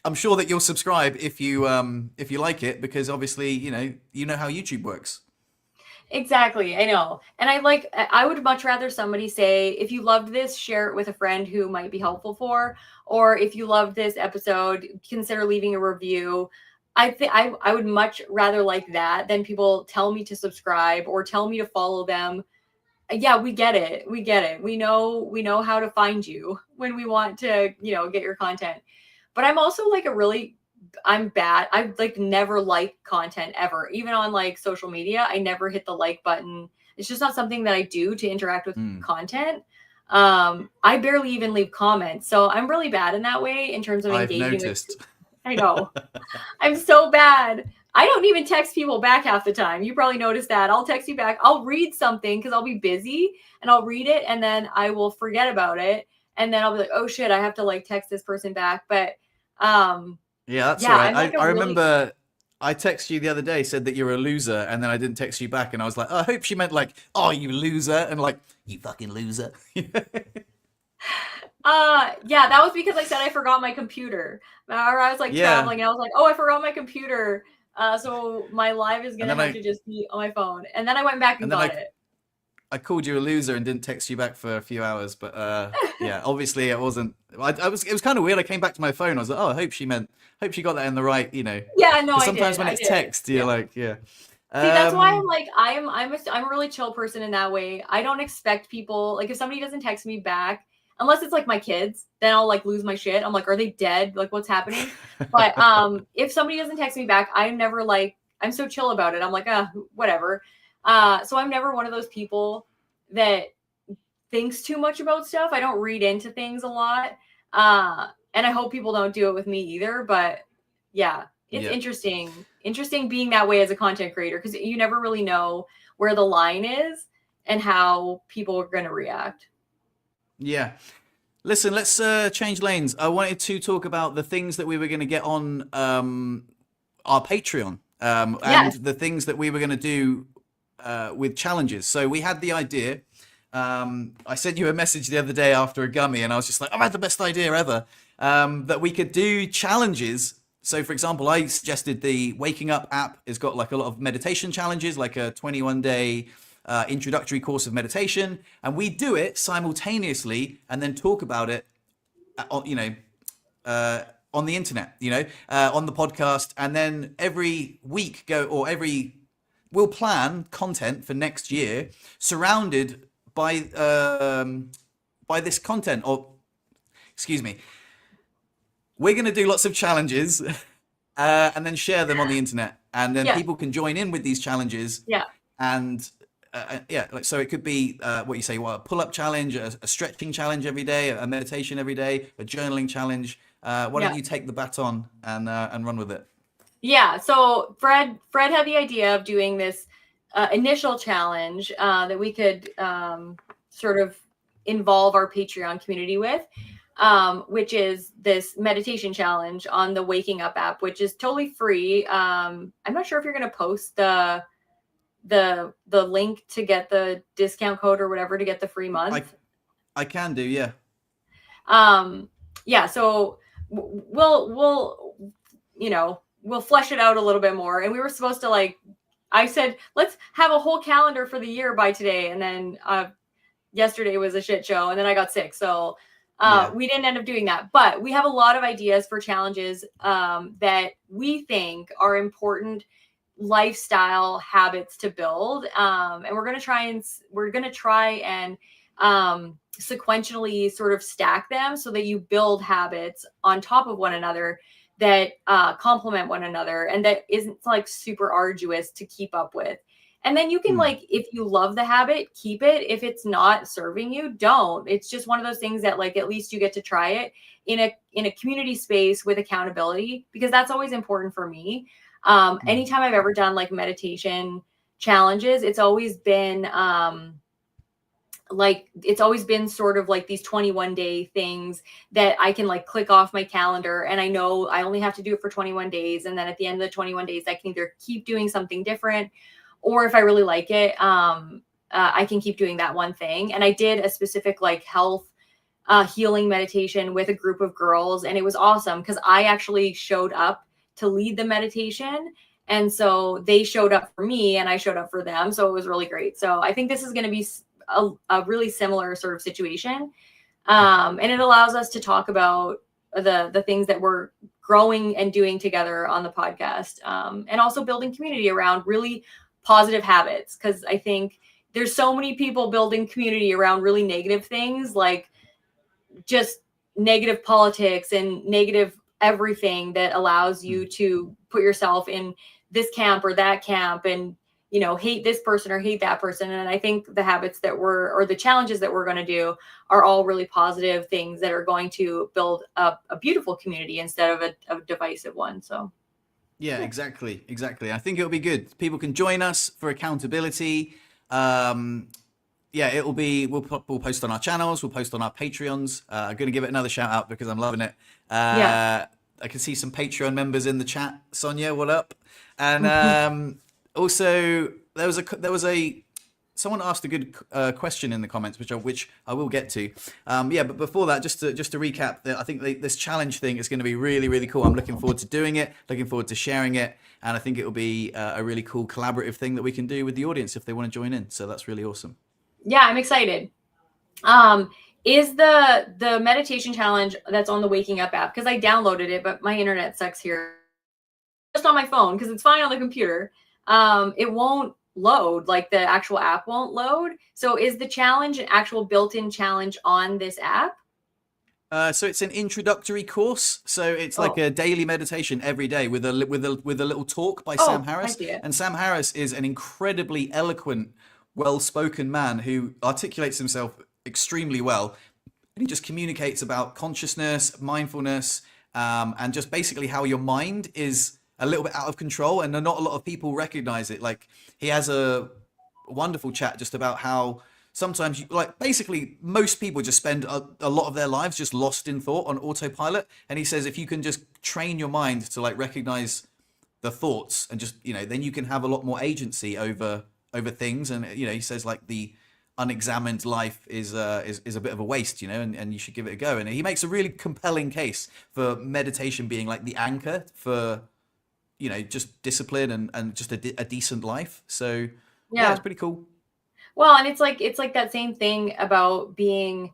I'm sure that you'll subscribe if you like it, because obviously you know how YouTube works. Exactly. I know. And I would much rather somebody say, if you loved this, share it with a friend who might be helpful for, or if you loved this episode, consider leaving a review. I think I would much rather like that than people tell me to subscribe or tell me to follow them. Yeah, we get it. We get it. We know how to find you when we want to, get your content. But I'm also like I'm bad. I like never like content ever. Even on like social media, I never hit the like button. It's just not something that I do to interact with Mm, content. I barely even leave comments. So I'm really bad in that way in terms of I've engaging with. noticed. I know. I'm so bad. I don't even text people back half the time. You probably noticed that. I'll text you back. I'll read something because I'll be busy and I'll read it and then I will forget about it. And then I'll be like, oh shit, I have to like text this person back. But Yeah, that's all yeah, right. I'm like a I really remember I texted you the other day, said that you're a loser, and then I didn't text you back, and I was like, oh, I hope she meant like, oh, you loser, and like, you fucking loser. yeah, that was because I said I forgot my computer. Or I was like Yeah, traveling and I was like, oh, I forgot my computer. So my live is and gonna then have I to just be on my phone. And then I went back and and then got I it. I called you a loser and didn't text you back for a few hours, but yeah, obviously it wasn't. It was kind of weird. I came back to my phone. I was like, oh, I hope she got that in the right, Yeah, no, because I sometimes did. when I it's did. text, you're Yeah. like, yeah. See, that's why I'm Um, like I'm a really chill person in that way. I don't expect people like if somebody doesn't text me back, unless it's like my kids, then I'll like lose my shit. I'm like, are they dead? Like what's happening? But if somebody doesn't text me back, I'm never like I'm so chill about it. I'm like, whatever. So I'm never one of those people that thinks too much about stuff. I don't read into things a lot. And I hope people don't do it with me either. But yeah, it's yeah, interesting being that way as a content creator because you never really know where the line is and how people are going to react. yeah. Listen, let's change lanes. I wanted to talk about the things that we were going to get on our Patreon, and Yes. the things that we were going to do with challenges. So we had the idea. I sent you a message the other day after a gummy, and I was just like, I've had the best idea ever, that we could do challenges. So, for example, I suggested the Waking Up app has got like a lot of meditation challenges, like a 21-day introductory course of meditation, and we do it simultaneously and then talk about it, uh, on the internet, on the podcast, and then every week we'll plan content for next year surrounded by this content. Or excuse me, we're going to do lots of challenges and then share them on the internet, and then Yeah. people can join in with these challenges. Yeah. And yeah, like so it could be what you say, a pull-up challenge, a stretching challenge every day, a meditation every day, a journaling challenge. Why don't Yeah. you take the baton and run with it? Yeah. So Fred had the idea of doing this initial challenge that we could sort of involve our Patreon community with, which is this meditation challenge on the Waking Up app, which is totally free. I'm not sure if you're going to post the link to get the discount code or whatever to get the free I month. I can do, yeah. Um, yeah. So we'll flesh it out a little bit more. And we were supposed to like, I said, let's have a whole calendar for the year by today. And then yesterday was a shit show. And then I got sick. So Yeah. we didn't end up doing that. But we have a lot of ideas for challenges that we think are important lifestyle habits to build. And we're going to try and sequentially sort of stack them so that you build habits on top of one another that complement one another and that isn't like super arduous to keep up with. And then you can like, if you love the habit, keep it. If it's not serving you, don't. It's just one of those things that like, at least you get to try it in a community space with accountability, because that's always important for me. Anytime I've ever done like meditation challenges, it's always been sort of like these 21-day things that I can like click off my calendar, and I know I only have to do it for 21 days. And then at the end of the 21 days, I can either keep doing something different, or if I really like it, I can keep doing that one thing. And I did a specific like health healing meditation with a group of girls, and it was awesome because I actually showed up to lead the meditation. And so they showed up for me and I showed up for them. So it was really great. So I think this is going to be a really similar sort of situation. And it allows us to talk about the things that we're growing and doing together on the podcast, and also building community around really positive habits. Because I think there's so many people building community around really negative things, like just negative politics and negative everything that allows you to put yourself in this camp or that camp, and hate this person or hate that person. And I think the habits or the challenges that we're going to do are all really positive things that are going to build a beautiful community instead of a divisive one. So yeah, exactly. I think it'll be good. People can join us for accountability. Yeah, we'll post on our channels, we'll post on our Patreons. I'm going to give it another shout out because I'm loving it. Yeah. I can see some Patreon members in the chat. Sonia, what up? And also there was a someone asked a good question in the comments, which I will get to. Yeah, but before that, just to recap, I think this challenge thing is going to be really, really cool. I'm looking forward to doing it, looking forward to sharing it, and I think it will be a really cool collaborative thing that we can do with the audience if they want to join in. So that's really awesome. Yeah, I'm excited. Is the meditation challenge that's on the Waking Up app, because I downloaded it, but my internet sucks here. Just on my phone, because it's fine on the computer. It won't load, like the actual app won't load. So is the challenge an actual built-in challenge on this app? So it's an introductory course. So it's like a daily meditation every day with a little talk by Sam Harris. I see it. And Sam Harris is an incredibly eloquent, well-spoken man who articulates himself extremely well. And he just communicates about consciousness, mindfulness, and just basically how your mind is a little bit out of control, and not a lot of people recognize it. Like, he has a wonderful chat just about how sometimes basically most people just spend a lot of their lives just lost in thought on autopilot. And he says if you can just train your mind to like recognize the thoughts and just then you can have a lot more agency over things. And he says like the unexamined life is a bit of a waste, and you should give it a go. And he makes a really compelling case for meditation being like the anchor for just discipline and just a decent life. So yeah, it's pretty cool. Well, and it's like that same thing about being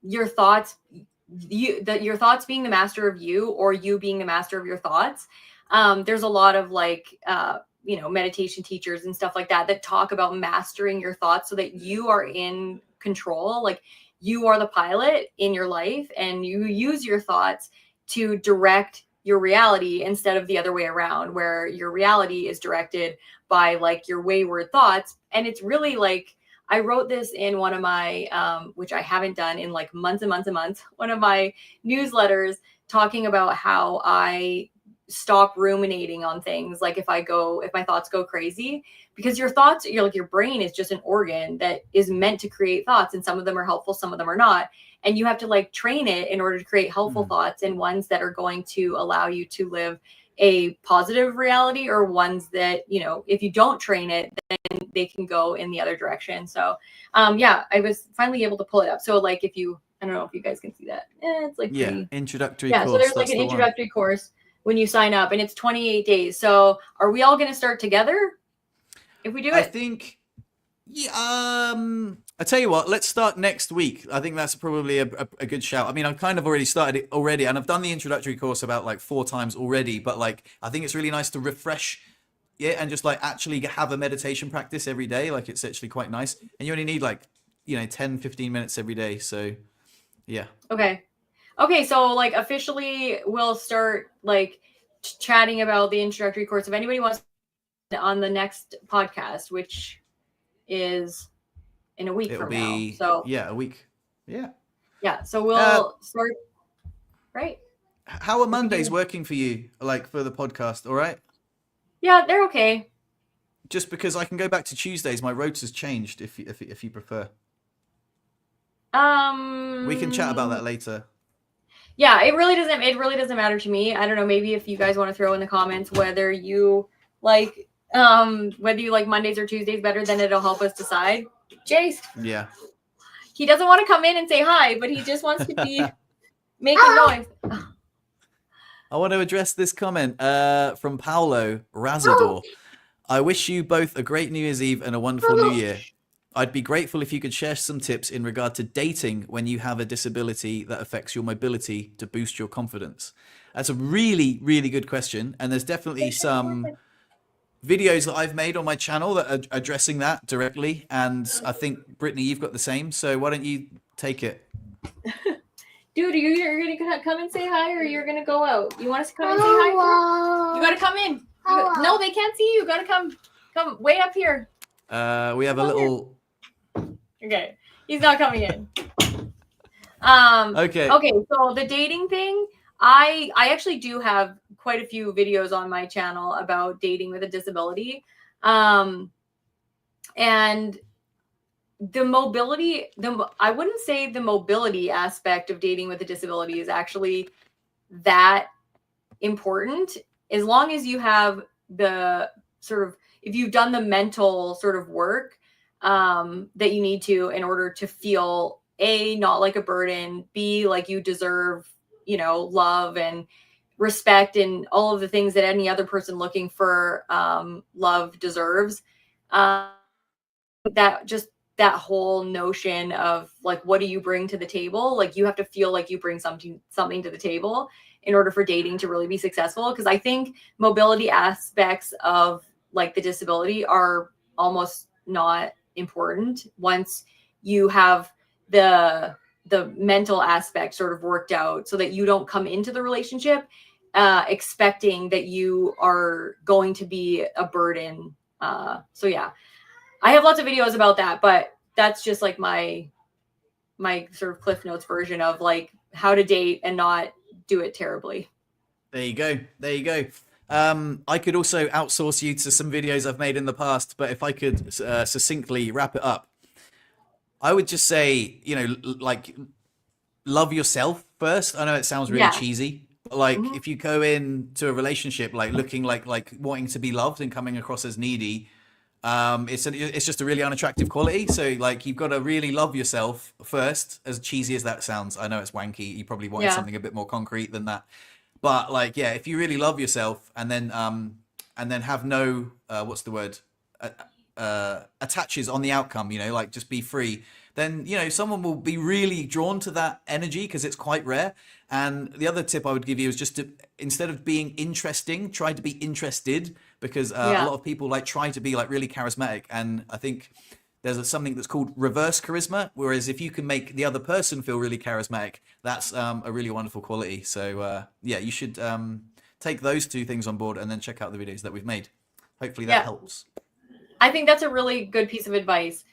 your thoughts, your thoughts being the master of you, or you being the master of your thoughts. There's a lot of like meditation teachers and stuff like that talk about mastering your thoughts so that you are in control, like you are the pilot in your life, and you use your thoughts to direct your reality instead of the other way around, where your reality is directed by like your wayward thoughts. And it's really like, I wrote this in one of my, which I haven't done in like months and months and months, one of my newsletters, talking about how I stop ruminating on things. Like if my thoughts go crazy, because your thoughts, your brain is just an organ that is meant to create thoughts. And some of them are helpful, some of them are not. And you have to like train it in order to create helpful thoughts, and ones that are going to allow you to live a positive reality, or ones that, if you don't train it, then they can go in the other direction. So yeah, I was finally able to pull it up. So like I don't know if you guys can see that. It's like pretty introductory course. So there's like an introductory course when you sign up, and it's 28 days. So are we all going to start together if we do it? I think, I tell you what, let's start next week. I think that's probably a good shout. I mean, I've kind of already started it already, and I've done the introductory course about like 4 times already, but like, I think it's really nice to refresh and just like actually have a meditation practice every day. Like, it's actually quite nice, and you only need like 10-15 minutes every day. So yeah. Okay, so like officially we'll start like chatting about the introductory course. If anybody wants on the next podcast, which is in a week It'll from now. be, So yeah, a week. Yeah. yeah, so Uh, we'll start, right? how are We could Mondays do, working for you, like for the podcast? All right. yeah, they're okay. Just because I can go back to Tuesdays, my rota's changed. If you prefer, we can chat about Um, that later. yeah, it really doesn't matter to me. I don't know, maybe if you guys want to throw in the comments whether you like Mondays or Tuesdays better, then it'll help us decide. Jace, Yeah. he doesn't want to come in and say hi, but he just wants to be making noise. I want to address this comment from Paolo Razador. I wish you both a great New Year's Eve and a wonderful New Year. I'd be grateful if you could share some tips in regard to dating when you have a disability that affects your mobility to boost your confidence. That's a really, really good question. And there's definitely some videos that I've made on my channel that are addressing that directly. And I think, Brittany, you've got the same. So why don't you take it? Dude, you're gonna come and say hi, or you're gonna go out? You want us to come and say hi? You gotta come in. No, they can't see you. You gotta come way up here. We have a little. Okay, he's not coming in. Okay. Okay. So the dating thing, I actually do have quite a few videos on my channel about dating with a disability, and the mobility. I wouldn't say the mobility aspect of dating with a disability is actually that important, as long as you have the sort of, if you've done the mental sort of work that you need to in order to feel A, not like a burden, B, like you deserve, love and respect and all of the things that any other person looking for love deserves. That whole notion of like, what do you bring to the table? Like, you have to feel like you bring something to the table in order for dating to really be successful. Because I think mobility aspects of like the disability are almost not important once you have the mental aspect sort of worked out, so that you don't come into the relationship expecting that you are going to be a burden. So yeah, I have lots of videos about that, but that's just like my sort of Cliff Notes version of like how to date and not do it terribly. There you go. There you go. I could also outsource you to some videos I've made in the past, but if I could succinctly wrap it up, I would just say, like, love yourself first. I know it sounds really Yeah. cheesy, but like, if you go into a relationship like looking like wanting to be loved and coming across as needy, it's just a really unattractive quality. So like, you've got to really love yourself first. As cheesy as that sounds, I know it's wanky. You probably wanted something a bit more concrete than that. But like, yeah, if you really love yourself and then have no what's the word, attaches on the outcome, like just be free, then someone will be really drawn to that energy because it's quite rare. And the other tip I would give you is just to, instead of being interesting, try to be interested, because a lot of people like try to be like really charismatic, and I think there's something that's called reverse charisma, whereas if you can make the other person feel really charismatic, that's a really wonderful quality. So yeah, you should take those two things on board and then check out the videos that we've made. Hopefully that helps. I think that's a really good piece of advice.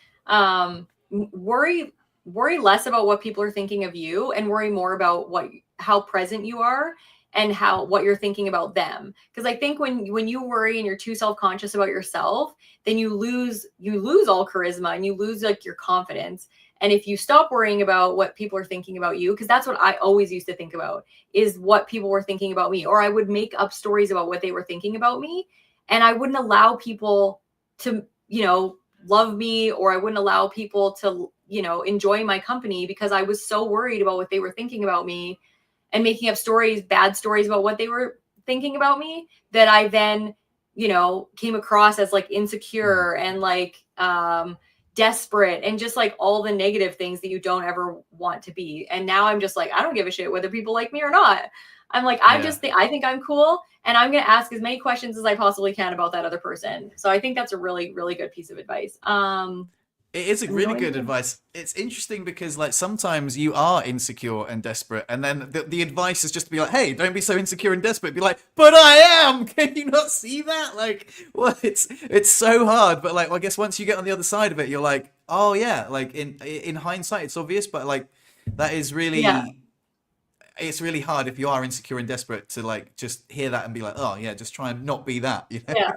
Worry less about what people are thinking of you, and worry more about how present you are and what you're thinking about them. Because I think when you worry and you're too self-conscious about yourself, then you lose all charisma and you lose like your confidence. And if you stop worrying about what people are thinking about you, because that's what I always used to think about, is what people were thinking about me, or I would make up stories about what they were thinking about me, and I wouldn't allow people to, love me, or I wouldn't allow people to, enjoy my company, because I was so worried about what they were thinking about me and making up bad stories about what they were thinking about me, that I then, came across as like insecure and like desperate and just like all the negative things that you don't ever want to be. And now I'm just like, I don't give a shit whether people like me or not. I'm like, I think I'm cool, and I'm going to ask as many questions as I possibly can about that other person. So I think that's a really, really good piece of advice. It is a I have no really good idea. advice. It's interesting because like sometimes you are insecure and desperate, and then the advice is just to be like, "Hey, don't be so insecure and desperate." Be like, "But I am." Can you not see that? Like, well, it's so hard. But like, well, I guess once you get on the other side of it, you're like, "Oh yeah." Like in hindsight, it's obvious, but like that is Yeah. really it's really hard if you are insecure and desperate to like just hear that and be like, "Oh yeah, just try and not be that." You know? Yeah.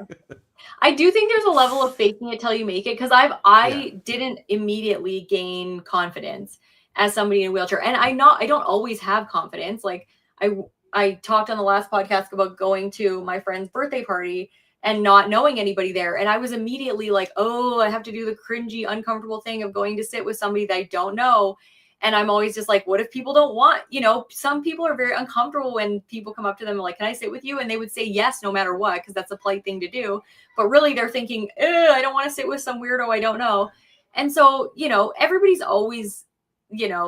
I do think there's a level of faking it till you make it because Yeah. I didn't immediately gain confidence as somebody in a wheelchair, and I don't always have confidence. Like I talked on the last podcast about going to my friend's birthday party and not knowing anybody there, and I was immediately like, oh, I have to do the cringy, uncomfortable thing of going to sit with somebody that I don't know. And I'm always just like, what if people don't want, some people are very uncomfortable when people come up to them like, can I sit with you? And they would say yes, no matter what, because that's a polite thing to do. But really they're thinking, I don't want to sit with some weirdo I don't know. And so, everybody's always,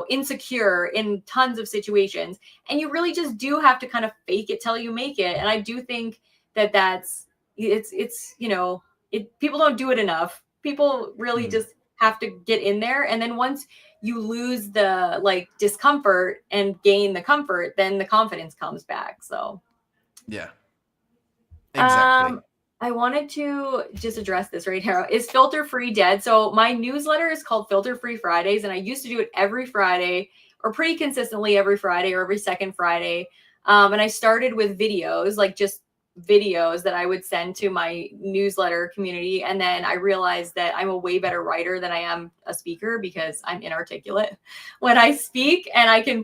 insecure in tons of situations. And you really just do have to kind of fake it till you make it. And I do think that people don't do it enough. People really Mm. just have to get in there. And then once you lose the like discomfort and gain the comfort, then the confidence comes back. So, Yeah. um, Exactly. I wanted to just address this right here. Is filter free dead? So my newsletter is called Filter Free Fridays, and I used to do it every Friday or pretty consistently every Friday or every second Friday. And I started with videos, like just videos that I would send to my newsletter community. And then I realized that I'm a way better writer than I am a speaker because I'm inarticulate when I speak, and I can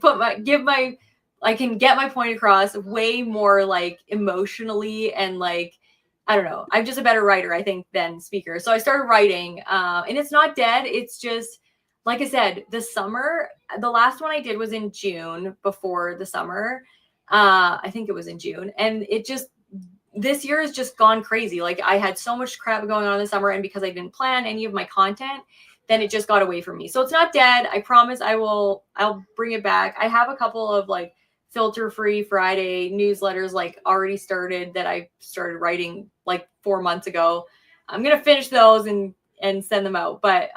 I can get my point across way more like emotionally and like I don't know. I'm just a better writer, I think, than speaker. So I started writing, and it's not dead. It's just like I said, the summer. The last one I did was in June before the summer. I think it was in June, and it just this year has just gone crazy. Like I had so much crap going on in the summer, and because I didn't plan any of my content, then it just got away from me. So it's not dead. I promise I'll bring it back. I have a couple of like filter free Friday newsletters like already started that I started writing like 4 months ago. I'm gonna finish those and send them out. But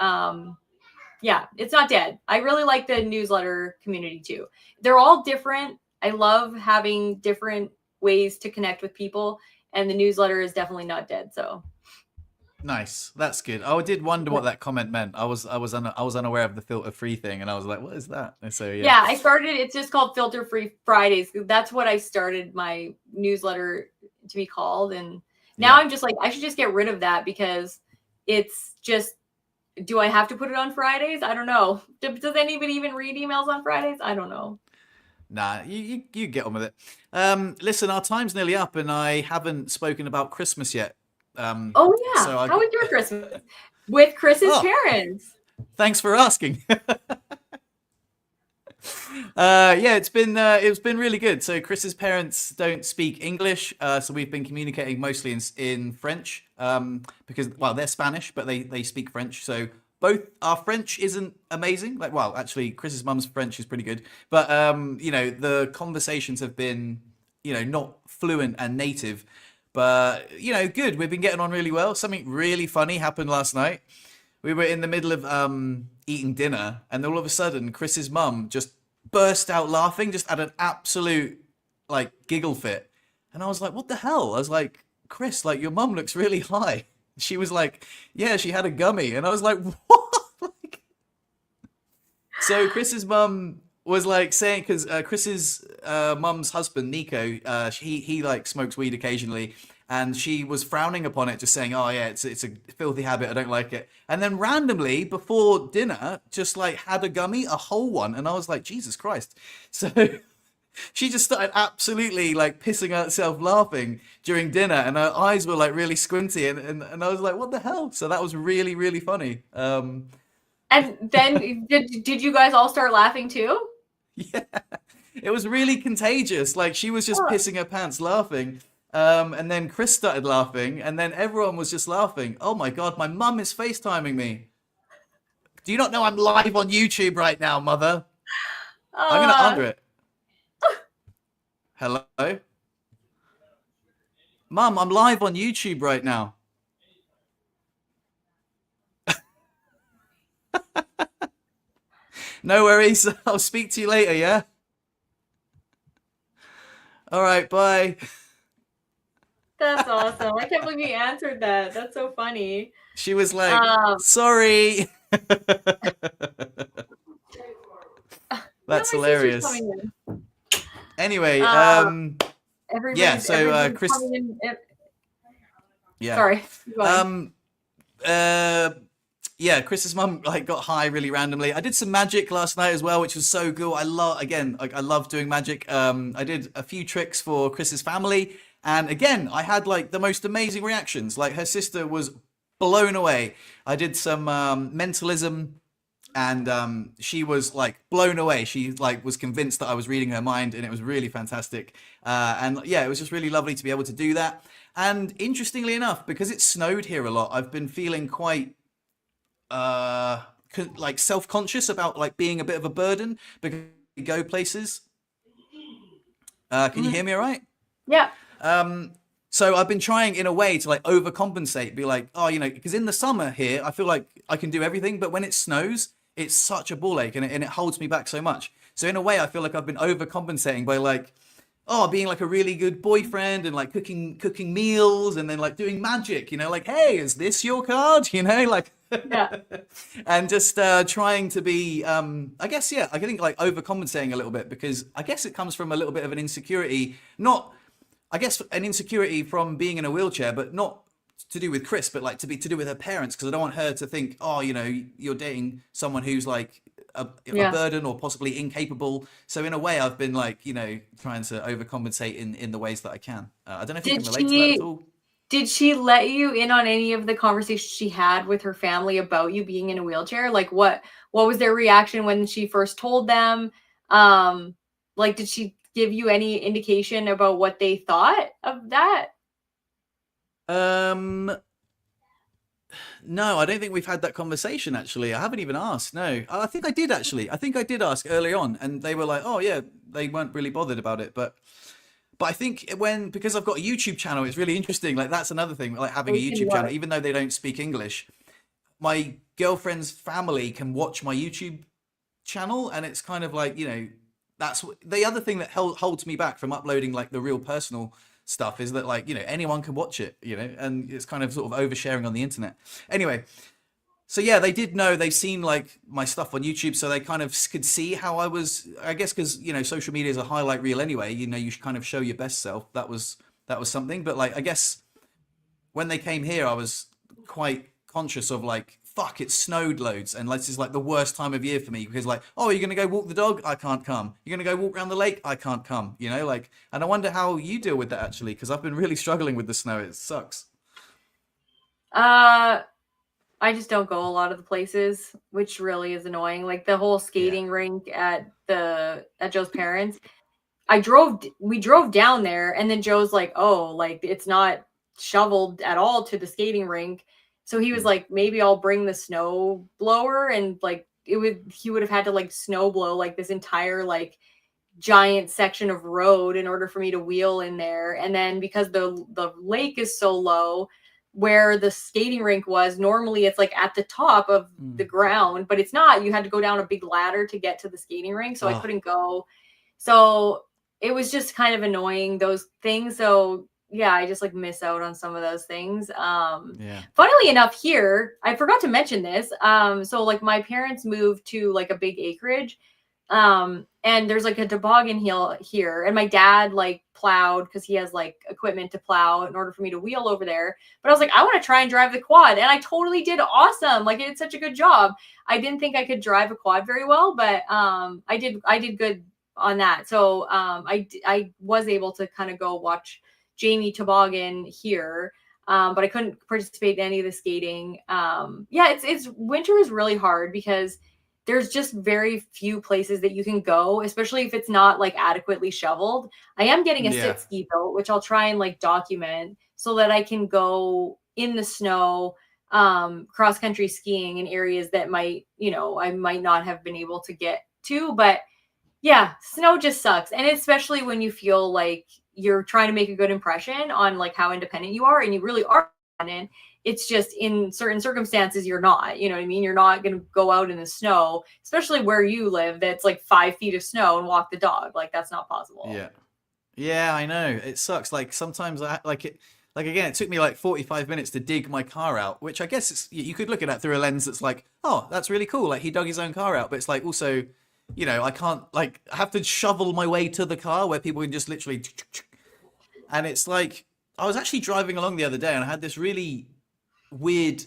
yeah, it's not dead. I really like the newsletter community too. They're all different. I love having different ways to connect with people, and the newsletter is definitely not dead. So Nice. That's good. I did wonder yeah. what that comment meant. I was unaware of the filter free thing, and I was like, "What is that?" And so yeah, Yeah, I started it's just called Filter Free Fridays. That's what I started my newsletter to be called. And now yeah. I'm just like, I should just get rid of that because it's just, do I have to put it on Fridays? I don't know. Does anybody even read emails on Fridays? I don't know. Nah, you get on with it. Listen, our time's nearly up, and I haven't spoken about Christmas yet. Oh yeah. So I How was your Christmas? With Chris's oh, parents. thanks for asking. Yeah, it's been really good. So Chris's parents don't speak English, so we've been communicating mostly in French, because well they're Spanish, but they speak French. So both our French isn't amazing. Like well, actually Chris's mum's French is pretty good, but the conversations have been not fluent and native, but good. We've been getting on really well. Something really funny happened last night. We were in the middle of eating dinner, and all of a sudden, Chris's mum just burst out laughing, just had an absolute like giggle fit, and I was like, "What the hell?" I was like, "Chris, like your mum looks really high." She was like, "Yeah, she had a gummy," and I was like, "What?" Like, so Chris's mum was like saying because Chris's mum's husband Nico, he like smokes weed occasionally, and she was frowning upon it, just saying, "Oh yeah, it's a filthy habit. I don't like it." And then randomly before dinner, just like had a gummy, a whole one, and I was like, "Jesus Christ!" So she just started absolutely like pissing herself laughing during dinner, and her eyes were like really squinty, and I was like, "What the hell?" So that was really really funny. And then did you guys all start laughing too? Yeah, it was really contagious. Like she was just Oh, pissing her pants laughing. And then Chris started laughing, and then everyone was just laughing. Oh my God, my mum is FaceTiming me. Do you not know I'm live on YouTube right now, mother? I'm gonna uh, answer it. Hello? Mum, I'm live on YouTube right now. No worries. I'll speak to you later, yeah? All right, bye. That's awesome. I can't believe you answered that. That's so funny. She was like, Um, sorry. no, That's my sister's hilarious. coming in. Anyway, Uh, yeah, so everybody's Chris, coming in. yeah. Sorry, keep going. Um, uh, yeah, Chris's mum like got high really randomly. I did some magic last night as well, which was so cool. I love again, like I love doing magic. I did a few tricks for Chris's family, and again, I had like the most amazing reactions. Like her sister was blown away. I did some mentalism, and she was like blown away. She like was convinced that I was reading her mind, and it was really fantastic. And yeah, it was just really lovely to be able to do that. And interestingly enough, because it snowed here a lot, I've been feeling quite uh like self-conscious about like being a bit of a burden because we go places. Can you Mhm. hear me all right? Yeah. So I've been trying in a way to like overcompensate, be like, oh, you know, because in the summer here, I feel like I can do everything, but when it snows, it's such a ball ache and it holds me back so much. So in a way, I feel like I've been overcompensating by like, oh, being like a really good boyfriend and like cooking meals and then like doing magic, you know, like, hey, is this your card? You know, like, Yeah. and just trying to be, I guess, yeah, I think like overcompensating a little bit because I guess it comes from a little bit of an insecurity, not I guess an insecurity from being in a wheelchair, but not to do with Chris, but like to do with her parents, because I don't want her to think, oh, you know, you're dating someone who's like a Yeah. burden or possibly incapable. So in a way, I've been like, you know, trying to overcompensate in the ways that I can. I don't know if you Did can relate to that at she all. did she let you in on any of the conversations she had with her family about you being in a wheelchair? Like what was their reaction when she first told them? Um, like did she give you any indication about what they thought of that? Um, no, I don't think we've had that conversation actually. I haven't even asked. No, I think I did actually. I think I did ask early on, and they were like, "Oh yeah," they weren't really bothered about it. But I think when because I've got a YouTube channel, it's really interesting. Like that's another thing, like having a We can YouTube channel, work. even though they don't speak English. My girlfriend's family can watch my YouTube channel, and it's kind of like that's the other thing that holds me back from uploading like the real personal stuff is that like anyone can watch it, and it's kind of sort of oversharing on the internet. Anyway, so yeah, they did know they've seen like my stuff on YouTube, so they kind of could see how I was. I guess because social media is a highlight reel anyway. You should kind of show your best self. That was something. But like I guess when they came here, I was quite conscious of like, fuck, it snowed loads, and this is like the worst time of year for me because like, oh, you're gonna go walk the dog? I can't come. You're gonna go walk around the lake? I can't come. Like, and I wonder how you deal with that actually, because I've been really struggling with the snow. It sucks. Uh I just don't go a lot of the places, which really is annoying. Like the whole Yeah. skating rink at Joe's parents. We drove down there and then Joe's like, "Oh, like it's not shoveled at all to the skating rink." So he was Mm. like, "Maybe I'll bring the snow blower," and like he would have had to like snow blow like this entire like giant section of road in order for me to wheel in there. And then because the lake is so low, where the skating rink was, normally it's like at the top of the Mm. ground, but it's not. You had to go down a big ladder to get to the skating rink, so I Oh, couldn't go. So it was just kind of annoying those things. So yeah, I just like miss out on some of those things. yeah. Funnily enough, here I forgot to mention this. So like my parents moved to like a big acreage, and there's like a toboggan hill here, and my dad like plowed because he has like equipment to plow in order for me to wheel over there. But I was like, I want to try and drive the quad, and I totally did awesome. Like it did such a good job. I didn't think I could drive a quad very well, but I did good on that. So I was able to kind of go watch Jamie toboggan here. But I couldn't participate in any of the skating. Yeah, it's winter is really hard because there's just very few places that you can go, especially if it's not like adequately shoveled. I am getting a Yeah. sit ski built, which I'll try and like document so that I can go in the snow, cross country skiing in areas that I might not have been able to get to. But yeah, snow just sucks. And especially when you feel like you're trying to make a good impression on like how independent you are and you really are in. It's just in certain circumstances you're not, you know what I mean? You're not going to go out in the snow, especially where you live, that's like 5 feet of snow and walk the dog. Like that's not possible. Yeah. Yeah, I know. It sucks. Like sometimes like again, it took me like 45 minutes to dig my car out, which I guess you could look at that through a lens that's like, oh, that's really cool. Like he dug his own car out, but it's like also, I can't like I have to shovel my way to the car where people can just literally, and it's like I was actually driving along the other day and I had this really weird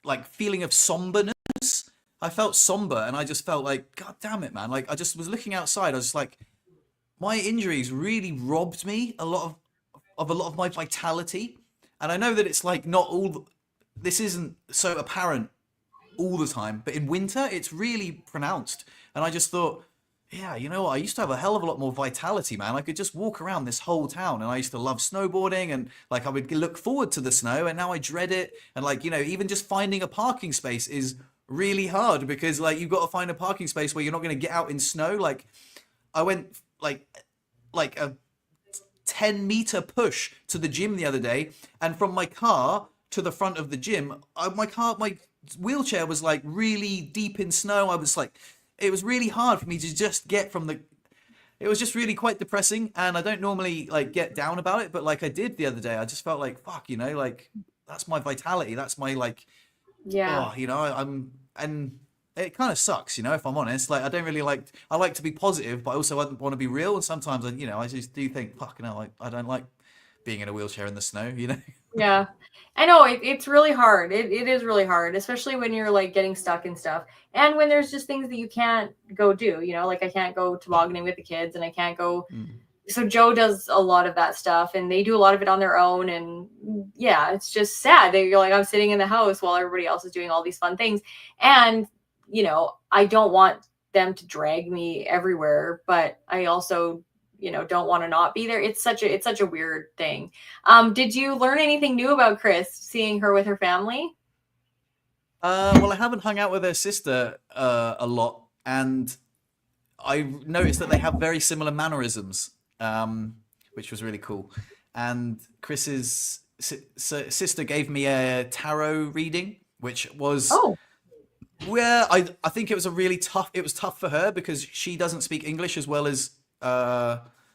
like feeling of somberness. I felt somber and I just felt like, God damn it, man. Like I just was looking outside. I was just like, my injuries really robbed me a lot of my vitality. And I know that it's like not all this isn't so apparent all the time, but in winter it's really pronounced. And I just thought, yeah, you know what? I used to have a hell of a lot more vitality, man. I could just walk around this whole town, and I used to love snowboarding, and like I would look forward to the snow, and now I dread it. And like, even just finding a parking space is really hard because like you've got to find a parking space where you're not going to get out in snow. Like I went like a 10-meter push to the gym the other day, and from my car to the front of the gym, my wheelchair was like really deep in snow. I was like, it was really hard for me to just get from the. It was just really quite depressing, and I don't normally like get down about it, but like I did the other day. I just felt like fuck, like that's my vitality. That's my like, Yeah. oh, and it kind of sucks, if I'm honest. Like I don't really like. I like to be positive, but I also want to be real. And sometimes, I just do think, fuck, like I don't like being in a wheelchair in the snow. Yeah. I know it's really hard. It is really hard, especially when you're like getting stuck and stuff. And when there's just things that you can't go do, like I can't go tobogganing with the kids and I can't go. Mm. So Joe does a lot of that stuff and they do a lot of it on their own. And yeah, it's just sad that you're like, I'm sitting in the house while everybody else is doing all these fun things. And, I don't want them to drag me everywhere, but I also don't want to not be there. It's such a weird thing. Did you learn anything new about Chris seeing her with her family? Well, I haven't hung out with her sister a lot, and I noticed that they have very similar mannerisms, which was really cool. And Chris's sister gave me a tarot reading, which was Oh, where I think it was it was tough for her because she doesn't speak English as well as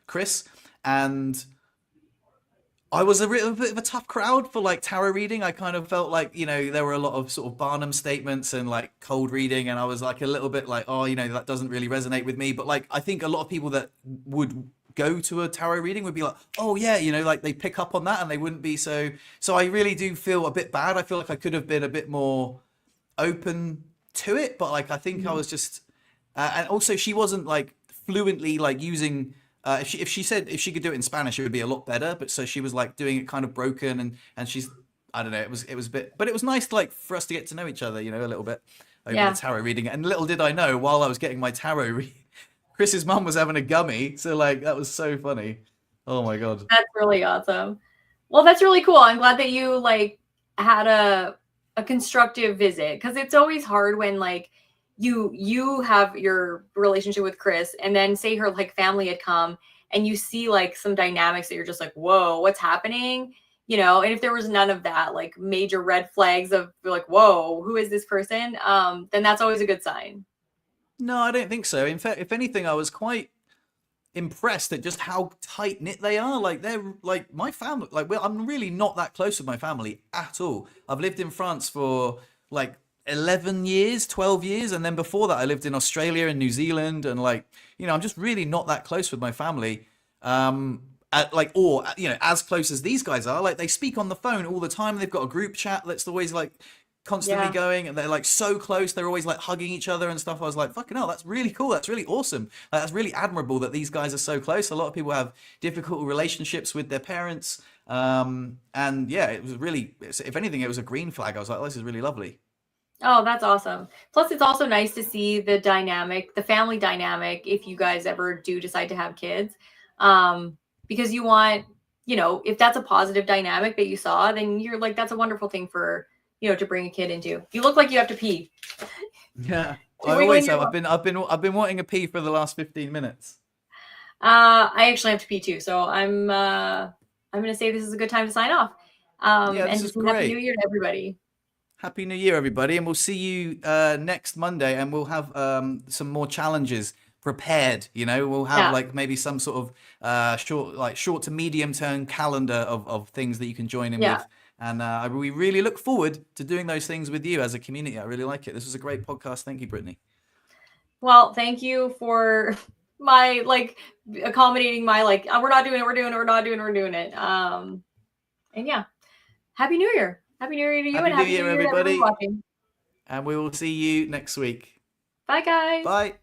Chris, and I was a bit of a tough crowd for like tarot reading. I kind of felt like, there were a lot of sort of Barnum statements and like cold reading, and I was like a little bit like, oh, that doesn't really resonate with me. But like, I think a lot of people that would go to a tarot reading would be like, oh yeah, like they pick up on that and they wouldn't be so. So I really do feel a bit bad. I feel like I could have been a bit more open to it, but like I think I was just, and also she wasn't like fluently like using. If she could do it in Spanish, it would be a lot better. But so she was like doing it kind of broken, and she's I don't know. It was a bit, but it was nice to, like for us to get to know each other, a little bit over yeah. the tarot reading. And little did I know, while I was getting my tarot Chris's mum was having a gummy, so like that was so funny. Oh my god. That's really awesome. Well, that's really cool. I'm glad that you like had a constructive visit because it's always hard when like you have your relationship with Chris and then say her like family had come and you see like some dynamics that you're just like, whoa, what's happening? And if there was none of that, like major red flags of like, whoa, who is this person? Then that's always a good sign. No, I don't think so. In fact, if anything, I was quite impressed at just how tight knit they are. Like they're like my family. Like I'm really not that close with my family at all. I've lived in France for like 11 years, 12 years, and then before that I lived in Australia and New Zealand, and like I'm just really not that close with my family. As close as these guys are. Like they speak on the phone all the time. They've got a group chat that's always like constantly Yeah. going, and they're like so close. They're always like hugging each other and stuff. I was like, fucking hell, that's really cool. That's really awesome. Like, that's really admirable that these guys are so close. A lot of people have difficult relationships with their parents. And yeah, it was really, if anything, it was a green flag. I was like, oh, this is really lovely. Oh, that's awesome. Plus, it's also nice to see the dynamic, the family dynamic, if you guys ever do decide to have kids. Because you want, if that's a positive dynamic that you saw, then you're like, that's a wonderful thing for, to bring a kid into. You look like you have to pee. Yeah, I Wiggling always your have. I've been wanting a pee for the last 15 minutes. I actually have to pee too, so I'm gonna say this is a good time to sign off. Yeah, this And is just a happy new great. year to everybody. Happy New Year, everybody, and we'll see you next Monday, and we'll have some more challenges prepared. You know, we'll have Yeah. like maybe some sort of short to medium term calendar of things that you can join in Yeah. with, and we really look forward to doing those things with you as a community. I really like it. This was a great podcast. Thank you, Brittany. Well, thank you for my like accommodating my like we're not doing it, we're doing it, we're not doing it, we're doing it. And yeah, happy New Year. Happy New Year to you, Happy and New happy New Year, Year to everyone everybody, watching. and we will see you next week. Bye, guys. Bye.